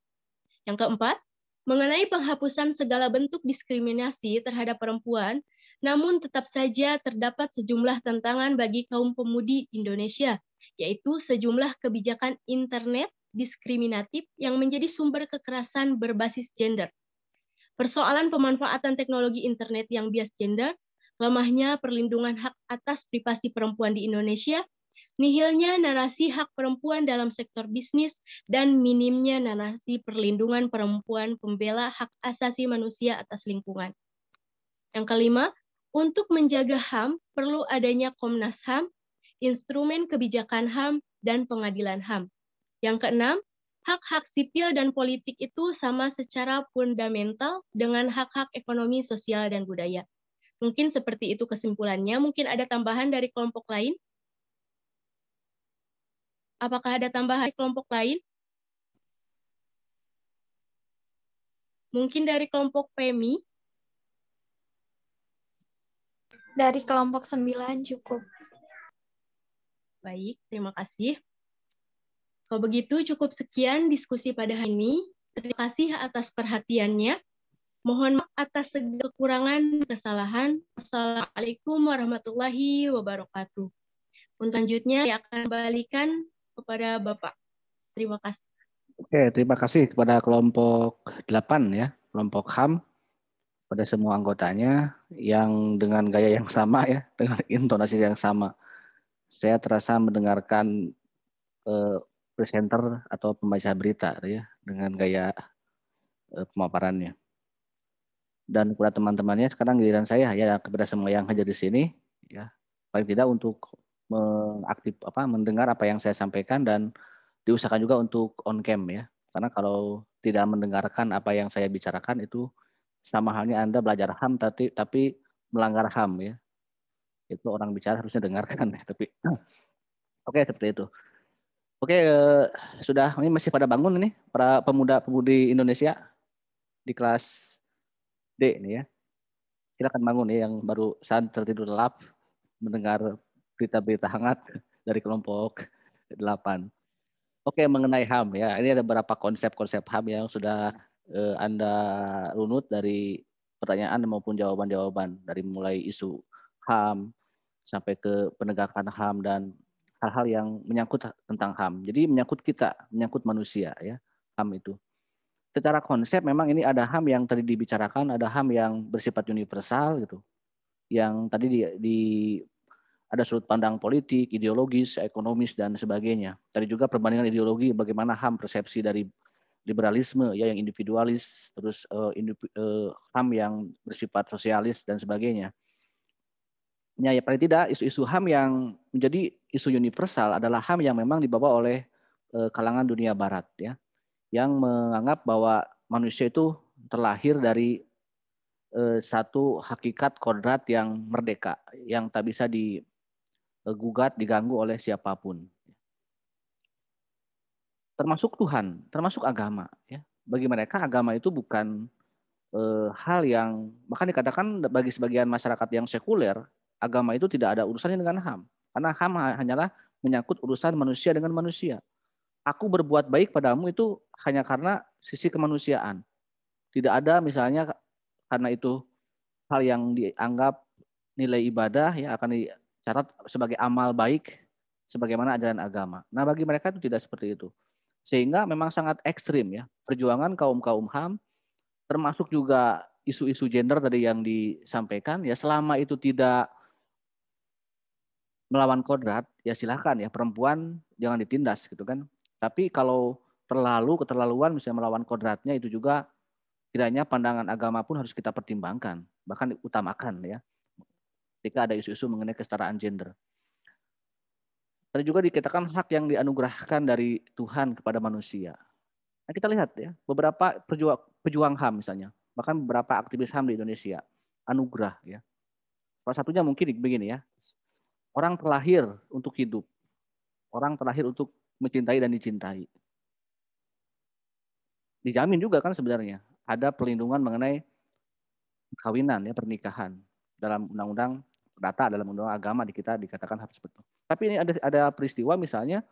Yang keempat, mengenai penghapusan segala bentuk diskriminasi terhadap perempuan, namun tetap saja terdapat sejumlah tantangan bagi kaum pemudi Indonesia, yaitu sejumlah kebijakan internet diskriminatif yang menjadi sumber kekerasan berbasis gender. Persoalan pemanfaatan teknologi internet yang bias gender, lemahnya perlindungan hak atas privasi perempuan di Indonesia, nihilnya narasi hak perempuan dalam sektor bisnis, dan minimnya narasi perlindungan perempuan pembela hak asasi manusia atas lingkungan. Yang kelima, untuk menjaga HAM perlu adanya Komnas HAM instrumen kebijakan HAM, dan pengadilan HAM. Yang keenam, hak-hak sipil dan politik itu sama secara fundamental dengan hak-hak ekonomi, sosial, dan budaya. Mungkin seperti itu kesimpulannya. Mungkin ada tambahan dari kelompok lain? Apakah ada tambahan dari kelompok lain? Mungkin dari kelompok PEMI? Dari kelompok 9 cukup. Baik, terima kasih. Kalau begitu cukup sekian diskusi pada hari ini. Terima kasih atas perhatiannya. Mohon maaf atas segala kekurangan dan kesalahan. Assalamualaikum warahmatullahi wabarakatuh. Untuk selanjutnya saya akan kembalikan kepada Bapak. Terima kasih. Oke, terima kasih kepada kelompok 8 ya, kelompok HAM, pada semua anggotanya yang dengan gaya yang sama ya, dengan intonasi yang sama. Saya terasa mendengarkan presenter atau pembaca berita ya, dengan gaya pemaparannya. Dan kepada teman-temannya sekarang giliran saya ya, kepada semua yang hadir di sini ya, paling tidak untuk mendengar apa yang saya sampaikan dan diusahakan juga untuk on cam ya, karena kalau tidak mendengarkan apa yang saya bicarakan itu sama halnya Anda belajar HAM tapi melanggar HAM ya. Itu orang bicara harusnya dengarkan ya, tapi oke, seperti itu. Oke, sudah, ini masih pada bangun ini para pemuda-pemudi Indonesia di kelas D ini ya. Silakan bangun ya, yang baru saat tertidur lelap mendengar berita-berita hangat dari kelompok 8. Oke, mengenai HAM ya. Ini ada beberapa konsep-konsep HAM yang sudah Anda runut dari pertanyaan maupun jawaban-jawaban, dari mulai isu HAM sampai ke penegakan HAM dan hal-hal yang menyangkut tentang HAM. Jadi menyangkut kita, menyangkut manusia ya, HAM itu. Secara konsep memang ini ada HAM yang tadi dibicarakan, ada HAM yang bersifat universal gitu. Yang tadi ada sudut pandang politik, ideologis, ekonomis dan sebagainya. Tadi juga perbandingan ideologi bagaimana HAM persepsi dari liberalisme ya yang individualis, terus HAM yang bersifat sosialis dan sebagainya. Ya paling tidak isu-isu HAM yang menjadi isu universal adalah HAM yang memang dibawa oleh kalangan dunia barat ya, yang menganggap bahwa manusia itu terlahir dari satu hakikat kodrat yang merdeka, yang tak bisa digugat, diganggu oleh siapapun. Termasuk Tuhan, termasuk agama. Ya. Bagi mereka agama itu bukan hal yang, bahkan dikatakan bagi sebagian masyarakat yang sekuler, agama itu tidak ada urusannya dengan HAM. Karena HAM hanyalah menyangkut urusan manusia dengan manusia. Aku berbuat baik padamu itu hanya karena sisi kemanusiaan. Tidak ada misalnya karena itu hal yang dianggap nilai ibadah ya akan dicatat sebagai amal baik sebagaimana ajaran agama. Nah, bagi mereka itu tidak seperti itu. Sehingga memang sangat ekstrim ya perjuangan kaum-kaum HAM, termasuk juga isu-isu gender tadi yang disampaikan ya, selama itu tidak melawan kodrat ya silakan ya, perempuan jangan ditindas gitu kan. Tapi kalau keterlaluan misalnya melawan kodratnya, itu juga kiranya pandangan agama pun harus kita pertimbangkan, bahkan diutamakan ya ketika ada isu-isu mengenai kesetaraan gender. Tadi juga dikatakan hak yang dianugerahkan dari Tuhan kepada manusia. Nah, kita lihat ya, beberapa pejuang HAM misalnya, bahkan beberapa aktivis HAM di Indonesia, anugerah ya. Salah satunya mungkin begini ya, orang terlahir untuk hidup, orang terlahir untuk mencintai dan dicintai. Dijamin juga kan sebenarnya ada perlindungan mengenai perkawinan ya, pernikahan dalam undang-undang perdata, dalam undang agama di kita dikatakan hak seperti itu. Tapi ini ada peristiwa misalnya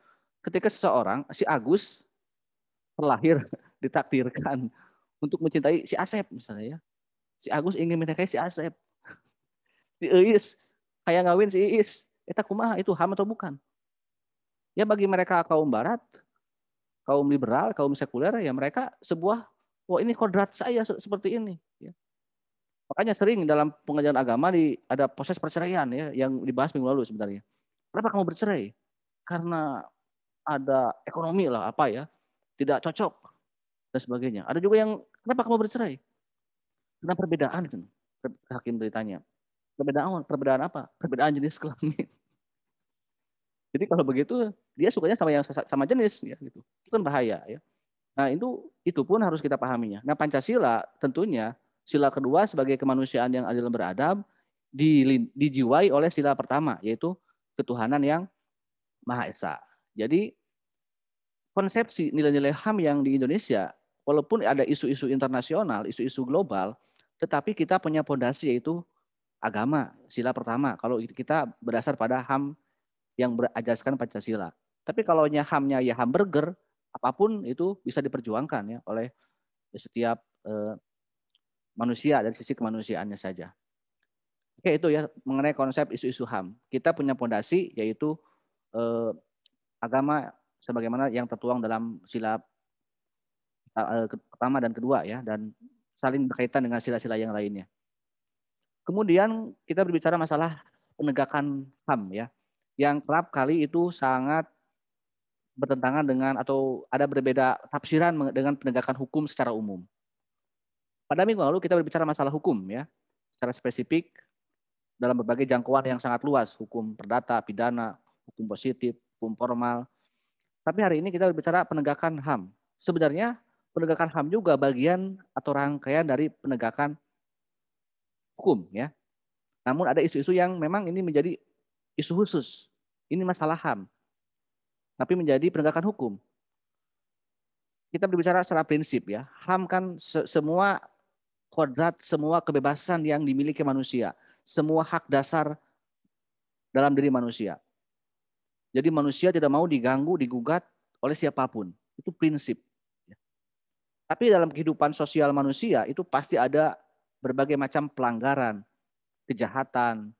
ketika seseorang, si Agus terlahir ditakdirkan untuk mencintai si Asep misalnya ya. Si Agus ingin menikahi si Asep. Si Iis kayak ngawin si Iis. Eta kumaha, itu HAM atau bukan? Ya bagi mereka kaum barat, kaum liberal, kaum sekuler ya mereka sebuah, wah ini kodrat saya seperti ini. Ya. Makanya sering dalam pengajaran agama ada proses perceraian ya yang dibahas minggu lalu sebenarnya. Kenapa kamu bercerai? Karena ada ekonomi lah apa ya, tidak cocok dan sebagainya. Ada juga yang kenapa kamu bercerai? Karena perbedaan itu. Hakim beritanya. Perbedaan apa? Perbedaan jenis kelamin. Jadi kalau begitu dia sukanya sama yang sama jenis ya gitu. Itu kan bahaya ya. Nah, itu pun harus kita pahaminya. Nah, Pancasila tentunya sila kedua sebagai kemanusiaan yang adil dan beradab dijiwai oleh sila pertama, yaitu ketuhanan yang Maha Esa. Jadi konsepsi nilai-nilai HAM yang di Indonesia, walaupun ada isu-isu internasional, isu-isu global, tetapi kita punya fondasi yaitu agama, sila pertama. Kalau kita berdasar pada HAM yang berajaskan Pancasila. Tapi kalau HAM-nya ya hamburger, apapun itu bisa diperjuangkan ya oleh setiap manusia dari sisi kemanusiaannya saja. Oke, itu ya mengenai konsep isu-isu HAM. Kita punya fondasi yaitu agama sebagaimana yang tertuang dalam sila pertama dan kedua ya, dan saling berkaitan dengan sila-sila yang lainnya. Kemudian kita berbicara masalah penegakan HAM ya, yang kerap kali itu sangat bertentangan dengan atau ada berbeda tafsiran dengan penegakan hukum secara umum. Pada minggu lalu kita berbicara masalah hukum ya, secara spesifik dalam berbagai jangkauan yang sangat luas, hukum perdata, pidana, hukum positif, hukum formal. Tapi hari ini kita berbicara penegakan HAM. Sebenarnya penegakan HAM juga bagian atau rangkaian dari penegakan hukum ya. Namun ada isu-isu yang memang ini menjadi isu khusus. Ini masalah HAM. Tapi menjadi penegakan hukum. Kita berbicara secara prinsip ya. HAM kan semua kodrat, semua kebebasan yang dimiliki manusia. Semua hak dasar dalam diri manusia. Jadi manusia tidak mau diganggu, digugat oleh siapapun. Itu prinsip. Tapi dalam kehidupan sosial manusia itu pasti ada berbagai macam pelanggaran, kejahatan,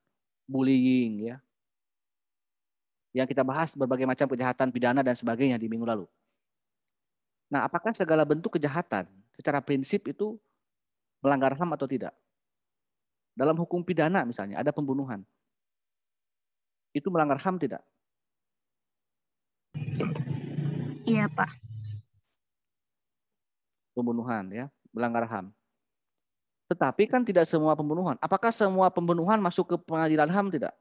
bullying ya. Yang kita bahas berbagai macam kejahatan pidana dan sebagainya di minggu lalu. Nah, apakah segala bentuk kejahatan secara prinsip itu melanggar HAM atau tidak? Dalam hukum pidana misalnya ada pembunuhan. Itu melanggar HAM tidak? Iya, Pak. Pembunuhan ya, melanggar HAM. Tetapi kan tidak semua pembunuhan. Apakah semua pembunuhan masuk ke pengadilan HAM tidak?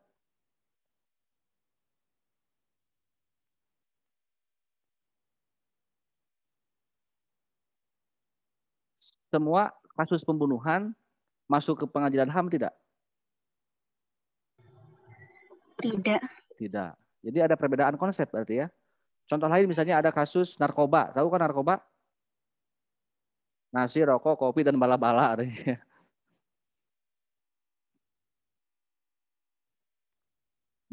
Semua kasus pembunuhan masuk ke pengadilan HAM tidak? Tidak. Tidak. Jadi ada perbedaan konsep berarti ya. Contoh lain misalnya ada kasus narkoba. Tahu kan narkoba? Nasi, rokok, kopi, dan bala-bala.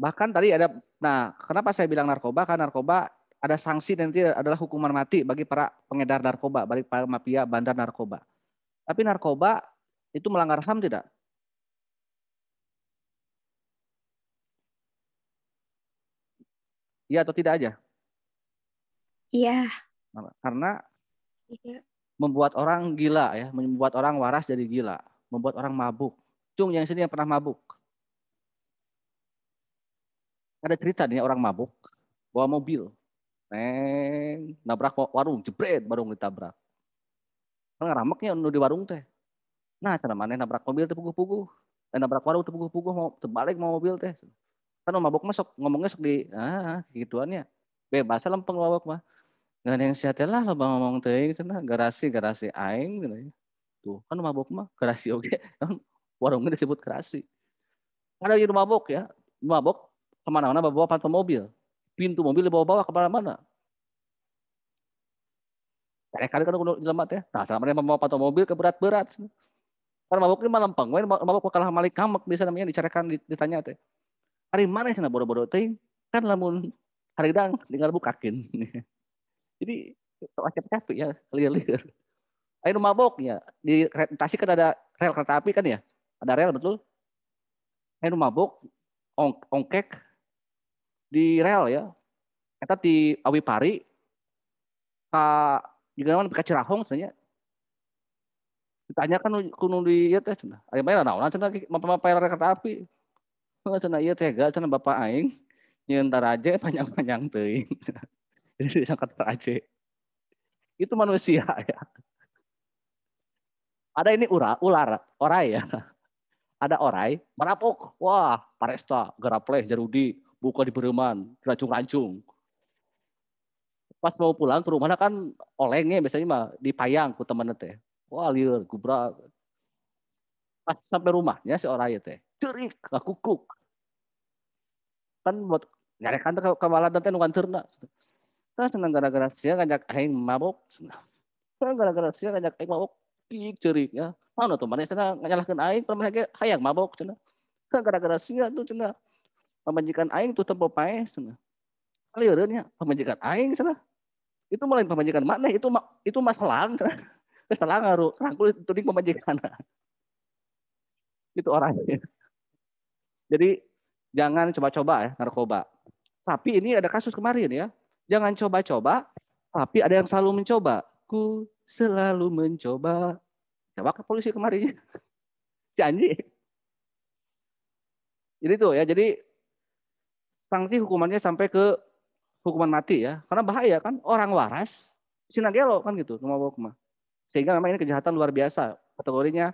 Bahkan tadi ada, nah kenapa saya bilang narkoba? Karena narkoba ada sanksi nanti adalah hukuman mati bagi para pengedar narkoba, bagi para mafia bandar narkoba. Tapi narkoba itu melanggar HAM tidak? Iya atau tidak aja? Iya. Karena Iya. membuat orang gila ya, membuat orang waras jadi gila, membuat orang mabuk. Cung yang sini yang pernah mabuk. Ada cerita nih orang mabuk bawa mobil, nabrak warung, jebret warung ditabrak. Kan ngeramaknya di warung teh. Nah, cara mana nabrak mobil teh puguh-puguh, nabrak warung teh puguh-puguh mau terbalik mau mobil teh. Kan mabuk mah sok ngomongnya sok di gituannya. Bebas lempeng mabuk mah. Nggak ada yang sehat lah lo ngomong teh cenah garasi aing gitu. Tuh, kan mabuk mah garasi oge. Warungnya disebut garasi. Ada yang mabuk ya, mabuk kemana-mana bawa pantai mobil. Pintu mobil dibawa-bawa ke mana-mana. Kali-kali kan udah jelamat ya. Nah, selama membawa pantai mobil ke berat-berat. Karena mabuknya mah lempeng, mabuk kalah malik kamek bisa namanya dicarikan ditanya teh. Hari mana sih bodo-bodo teh? Kan lamun hari dang tinggal bukakin. Jadi capek-capek ya, liar-liar. Ayo mabuk ya. Di Tasik kan ada rel kereta api kan ya? Ada rel betul? Ayo mabuk, ongkek di rel ya. Kita di Awi Pari, juga mana ke Cirahong sebenarnya. Ditanya kan kuno di ieu teh cenah. Aya bae naon cenah mapel kereta api. Cenah ieu teh ga cenah bapak aing nyeun taraje panjang-panjang teuing. Jadi disangkat taraje. Itu manusia ya. Ada ini orai ya. Ada orai, marapok. Wah, Paresta, Garapleh, Jarudi, buka di perumahan, rancung-rancung. Pas mau pulang ke rumahnya kan olengnya biasanya mah dipayang ku temen teh. Wah lieur gubrak. Pas sampai rumahnya si orang teh cerik kukuk. Kan buat nyarekan teh kawaladan teh nu ngancerna. Tah cenah gara-gara sia ngajak aing mabok. Tah gara-gara sia ngajak aing mabok pik cerik ya. Mana tuh mana cenah nyalahkeun aing pernah ge hayang mabok cenah. Tah gara-gara sia tuh cenah pamajikan aing tuh tempo pae cenah. Lieureun nya pamajikan aing cenah. Itu mulai pemajikan mana itu masalah masalah ngaruh rangkul tuding pemajikan itu orangnya. Jadi jangan coba-coba ya narkoba. Tapi ini ada kasus kemarin ya, jangan coba-coba tapi ada yang selalu mencoba. Ku selalu mencoba. Coba ke polisi kemarin janji. Jadi tuh ya, jadi sanksi hukumannya sampai ke hukuman mati ya, karena bahaya kan, orang waras sinagelo kan gitu, mabok mah. Sehingga memang ini kejahatan luar biasa, kategorinya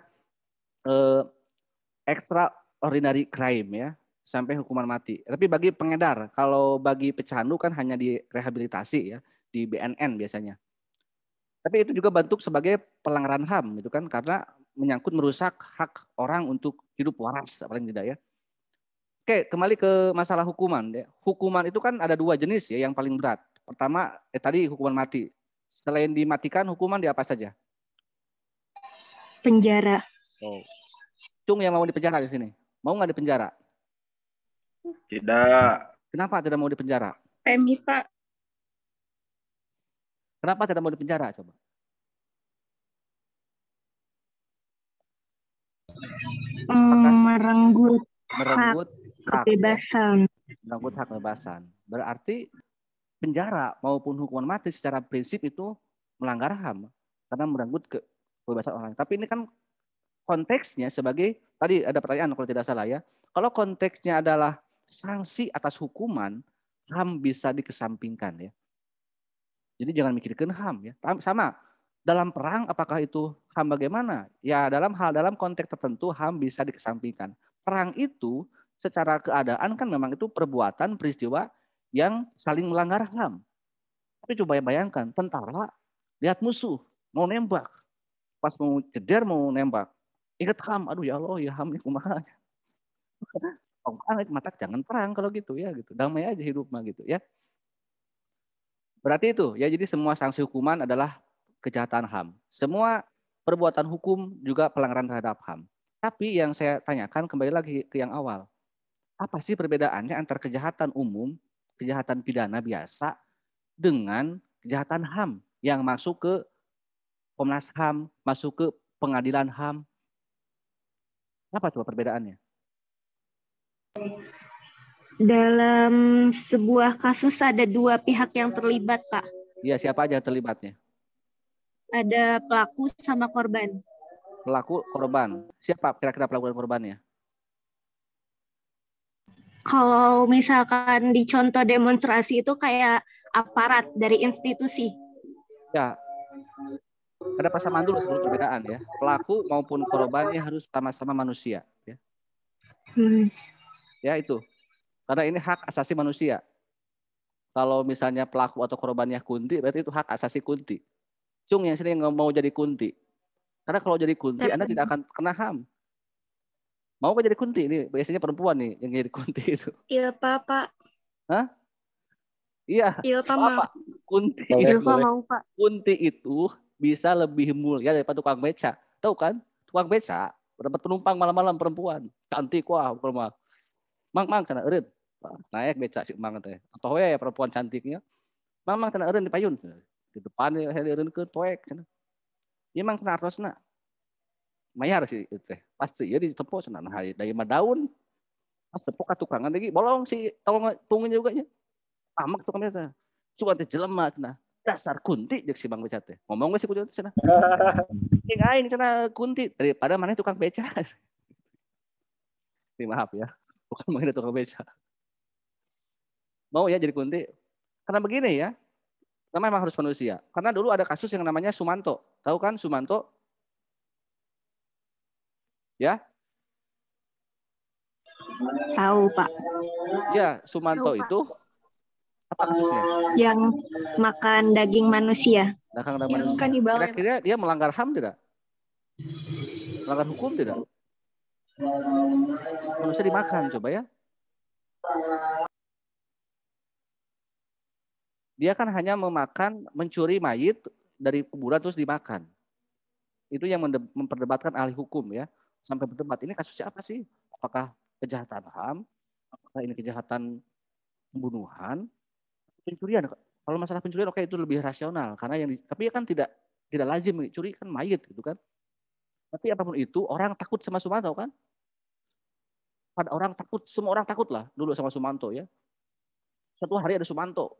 extraordinary crime ya, sampai hukuman mati. Tapi bagi pengedar, kalau bagi pecandu kan hanya direhabilitasi ya, di BNN biasanya. Tapi itu juga bentuk sebagai pelanggaran HAM gitu kan, karena menyangkut merusak hak orang untuk hidup waras paling tidak ya. Oke, kembali ke masalah hukuman. Hukuman itu kan ada dua jenis ya yang paling berat. Pertama, tadi hukuman mati. Selain dimatikan, hukuman di apa saja? Penjara. Oh. Cung yang mau dipenjara di sini. Mau nggak dipenjara? Tidak. Kenapa tidak mau dipenjara? PMI, Pak. Kenapa tidak mau dipenjara? Coba. Merenggut kebebasan. Merenggut hak kebebasan. Berarti penjara maupun hukuman mati secara prinsip itu melanggar HAM karena merenggut kebebasan orang. Tapi ini kan konteksnya sebagai, tadi ada pertanyaan kalau tidak salah ya. Kalau konteksnya adalah sanksi atas hukuman, HAM bisa dikesampingkan ya. Jadi jangan mikirkan HAM ya. Sama dalam perang apakah itu HAM bagaimana? Ya dalam konteks tertentu HAM bisa dikesampingkan. Perang itu secara keadaan kan memang itu perbuatan peristiwa yang saling melanggar HAM. Tapi coba bayangkan, tentara lihat musuh mau nembak, pas mau ceder mau nembak, ingat HAM, aduh ya Allah ya HAM ini kumaha. Mata jangan perang kalau gitu ya gitu, damai aja hidup mah gitu ya. Berarti itu ya, jadi semua sanksi hukuman adalah kejahatan HAM. Semua perbuatan hukum juga pelanggaran terhadap HAM. Tapi yang saya tanyakan kembali lagi ke yang awal. Apa sih perbedaannya antara kejahatan umum, kejahatan pidana biasa dengan kejahatan HAM yang masuk ke Komnas HAM, masuk ke pengadilan HAM? Apa coba perbedaannya? Dalam sebuah kasus ada dua pihak yang terlibat, Pak. Iya, siapa aja terlibatnya? Ada pelaku sama korban. Pelaku, korban. Siapa kira-kira pelaku dan korbannya? Kalau misalkan di contoh demonstrasi itu kayak aparat dari institusi. Ya, ada persamaan dulu sebelum perbedaan ya. Pelaku maupun korbannya harus sama-sama manusia. Ya. Ya itu. Karena ini hak asasi manusia. Kalau misalnya pelaku atau korbannya Kunti, berarti itu hak asasi Kunti. Cung yang sini nggak mau jadi Kunti. Karena kalau jadi Kunti, Anda tidak akan kena HAM. Mau nggak jadi Kunti? Ini biasanya perempuan nih yang jadi Kunti itu. Ilpa, Pak. Hah? Iya. Ilpa mau. Kunti. Ilpa mau, Pak. Kunti itu bisa lebih mulia daripada tukang beca. Tahu kan? Tukang beca dapat penumpang malam-malam perempuan. Cantik wah, perempuan. Mang sana eureun. Naik beca si mang teh. Atoh we perempuan cantiknya. Mang sana eureun di payun. Di depan saya eureunkeun poek cenah. Ieu mang sana artosna. Mayar sih itu teh. Pasti ya ditepok cenah nah dari mah daun. Pas tepok ka tukangan lagi bolong si tunggu juga nya. Pamak tukang beca. Cuan teh jelema cenah. Dasar Kunti jeung si Bang Beca teh. Ngomong we si Kunti cenah. Jeung aing cenah Kunti daripada maneh tukang beca. Maaf ya. Bukan menghina tukang beca. Mau ya jadi Kunti? Karena begini ya. Karena memang harus manusia. Karena dulu ada kasus yang namanya Sumanto. Tahu kan Sumanto? Ya? Tahu, Pak. Ya, Sumanto itu apa kasusnya? Yang makan daging manusia. Dagang manusia. Kira-kira dia melanggar HAM tidak? Melanggar hukum tidak? Manusia dimakan, coba ya. Dia kan hanya mencuri mayit dari kuburan terus dimakan. Itu yang memperdebatkan ahli hukum ya. Sampai berdebat, ini kasusnya apa sih? Apakah kejahatan HAM? Apakah ini kejahatan pembunuhan? Pencurian? Kalau masalah pencurian oke, itu lebih rasional. Karena tapi kan tidak lazim mencuri kan mayit gitu kan. Tapi apapun itu, orang takut sama Sumanto kan? Pada orang takut, semua orang takut lah dulu sama Sumanto ya. Satu hari ada Sumanto.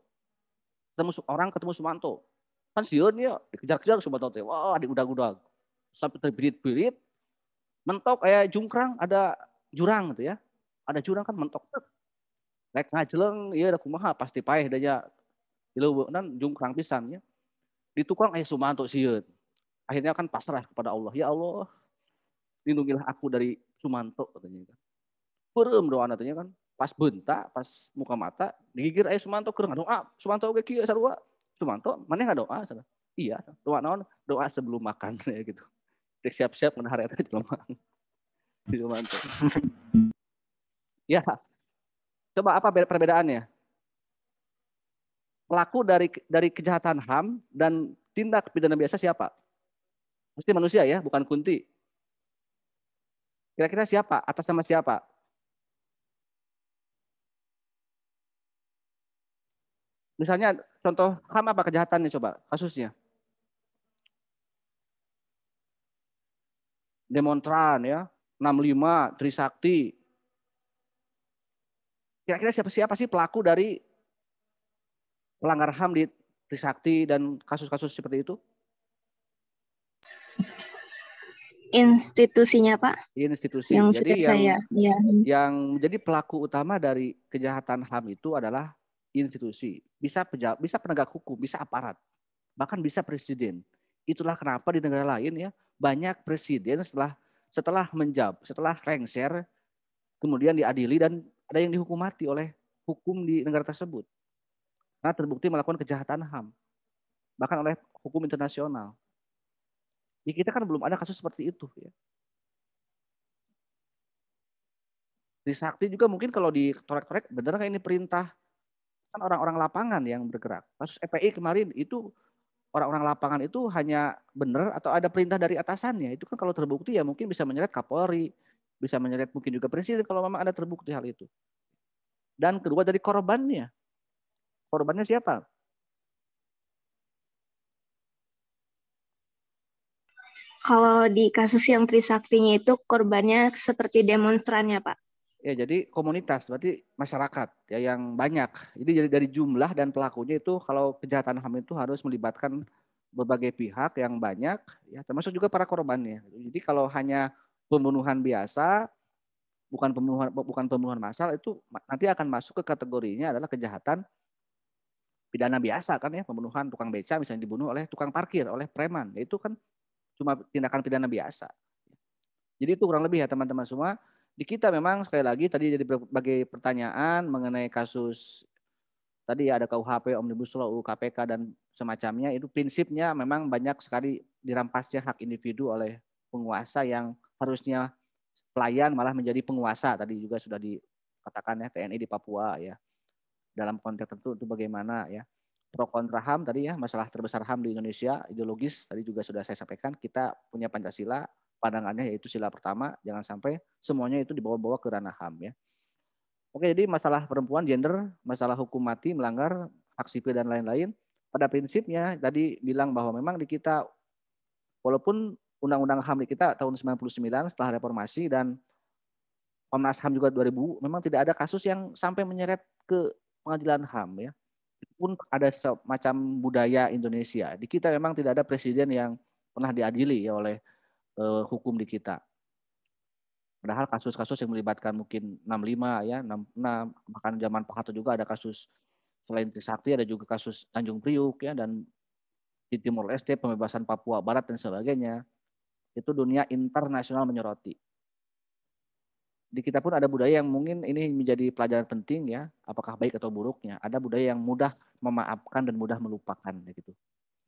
Ketemu Sumanto. Kan sieun ya, dikejar-kejar Sumanto teh. Wah, diudag-udag. Sampai terbirit-birit, mentok kayak jungkrang, ada jurang gitu ya. Ada jurang kan mentok. Rek ngajeleng, iya ada kumaha pasti paeh daya dileuweunnan jungkrang pisan ya. Di tukang Sumanto sieun. Akhirnya kan pasrah kepada Allah. Ya Allah, lindungilah aku dari Sumanto katanya. Beureum doana teh kan. Pas bentak, pas muka mata, digigir Sumanto keur ngadoa. Sumanto ge kieu sarua. Sumanto, maneh ngadoa? Iya, doa naon? Doa sebelum makan ya gitu. Dek siap-siap ngadahar eta jelema. Sumanto. Ya. Coba apa perbedaannya? Pelaku dari kejahatan HAM dan tindak pidana biasa siapa? Mesti manusia ya, bukan Kunti. Kira-kira siapa? Atas nama siapa? Misalnya contoh HAM apa kejahatannya coba kasusnya? Demonstran ya, 65, Trisakti. Kira-kira siapa sih pelaku dari pelanggar HAM di Trisakti dan kasus-kasus seperti itu? Institusinya, Pak. Institusi. Yang jadi yang menjadi pelaku utama dari kejahatan HAM itu adalah institusi. Bisa penegak hukum, bisa aparat, bahkan bisa presiden. Itulah kenapa di negara lain ya banyak presiden setelah lengser kemudian diadili dan ada yang dihukum mati oleh hukum di negara tersebut. Karena terbukti melakukan kejahatan HAM. Bahkan oleh hukum internasional. Di kita kan belum ada kasus seperti itu ya. Di Sakti juga mungkin kalau dikorek-korek benar kan ini perintah kan orang-orang lapangan yang bergerak. Kasus EPI kemarin itu orang-orang lapangan itu hanya benar atau ada perintah dari atasannya. Itu kan kalau terbukti ya mungkin bisa menyeret Kapolri, bisa menyeret mungkin juga presiden kalau memang ada terbukti hal itu. Dan kedua dari korbannya. Korbannya siapa? Kalau di kasus yang Trisaktinya itu korbannya seperti demonstrannya, Pak. Ya, jadi komunitas, berarti masyarakat ya yang banyak. Jadi dari jumlah dan pelakunya itu kalau kejahatan HAM itu harus melibatkan berbagai pihak yang banyak, ya termasuk juga para korbannya. Jadi kalau hanya pembunuhan biasa, bukan pembunuhan massal itu nanti akan masuk ke kategorinya adalah kejahatan pidana biasa kan ya, pembunuhan tukang beca misalnya dibunuh oleh tukang parkir, oleh preman. Itu kan cuma tindakan pidana biasa. Jadi itu kurang lebih ya teman-teman semua. Di kita memang sekali lagi tadi jadi berbagai pertanyaan mengenai kasus tadi ada KUHP, Omnibus Law, UU KPK dan semacamnya. Itu prinsipnya memang banyak sekali dirampasnya hak individu oleh penguasa yang harusnya pelayan malah menjadi penguasa. Tadi juga sudah dikatakan ya TNI di Papua ya. Dalam konteks tertentu itu bagaimana ya. Pro kontra HAM tadi ya, masalah terbesar HAM di Indonesia, ideologis tadi juga sudah saya sampaikan. Kita punya Pancasila, pandangannya yaitu sila pertama, jangan sampai semuanya itu dibawa-bawa ke ranah HAM ya. Oke, jadi masalah perempuan, gender, masalah hukum mati, melanggar hak sipil dan lain-lain. Pada prinsipnya tadi bilang bahwa memang di kita walaupun undang-undang HAM di kita tahun 99 setelah reformasi dan Komnas HAM juga 2000 memang tidak ada kasus yang sampai menyeret ke pengadilan HAM ya. Itu pun ada semacam budaya Indonesia. Di kita memang tidak ada presiden yang pernah diadili ya oleh hukum di kita. Padahal kasus-kasus yang melibatkan mungkin 65 ya, 66, bahkan zaman Pak Harto juga ada kasus selain Trisakti ada juga kasus Tanjung Priuk ya dan di Timor Leste pembebasan Papua Barat dan sebagainya. Itu dunia internasional menyoroti. di kita pun ada budaya yang mungkin ini menjadi pelajaran penting ya, apakah baik atau buruknya. Ada budaya yang mudah memaafkan dan mudah melupakan gitu.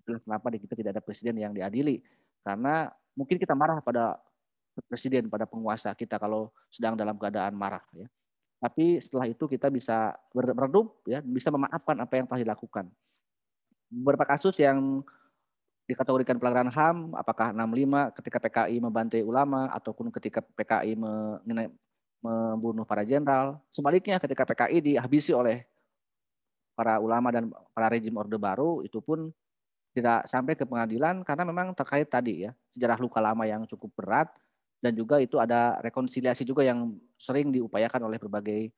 Itulah kenapa di kita tidak ada presiden yang diadili, karena mungkin kita marah pada presiden, pada penguasa kita kalau sedang dalam keadaan marah ya. Tapi setelah itu kita bisa meredup ya, bisa memaafkan apa yang telah dilakukan. Beberapa kasus yang dikategorikan pelanggaran HAM, apakah 65 ketika PKI membantai ulama ataupun ketika PKI membunuh para jenderal. Sebaliknya ketika PKI dihabisi oleh para ulama dan para rejim Orde Baru, itu pun tidak sampai ke pengadilan karena memang terkait tadi ya, sejarah luka lama yang cukup berat, dan juga itu ada rekonsiliasi juga yang sering diupayakan oleh berbagai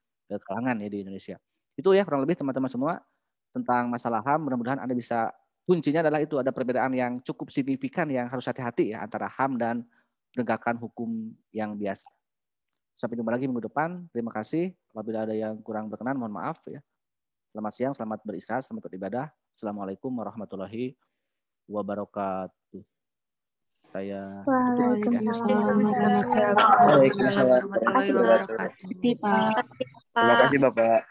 kalangan ya di Indonesia. Itu ya kurang lebih teman-teman semua tentang masalah HAM. Mudah-mudahan Anda bisa, kuncinya adalah itu ada perbedaan yang cukup signifikan yang harus hati-hati ya antara HAM dan penegakan hukum yang biasa. Sampai jumpa lagi minggu depan. Terima kasih. Apabila ada yang kurang berkenan, mohon maaf ya. Selamat siang, selamat beristirahat, selamat beribadah. Assalamualaikum warahmatullahi wabarakatuh. Saya Waalaikumsalam. Waalaikumsalam warahmatullahi wabarakatuh. Terima kasih, Bapak.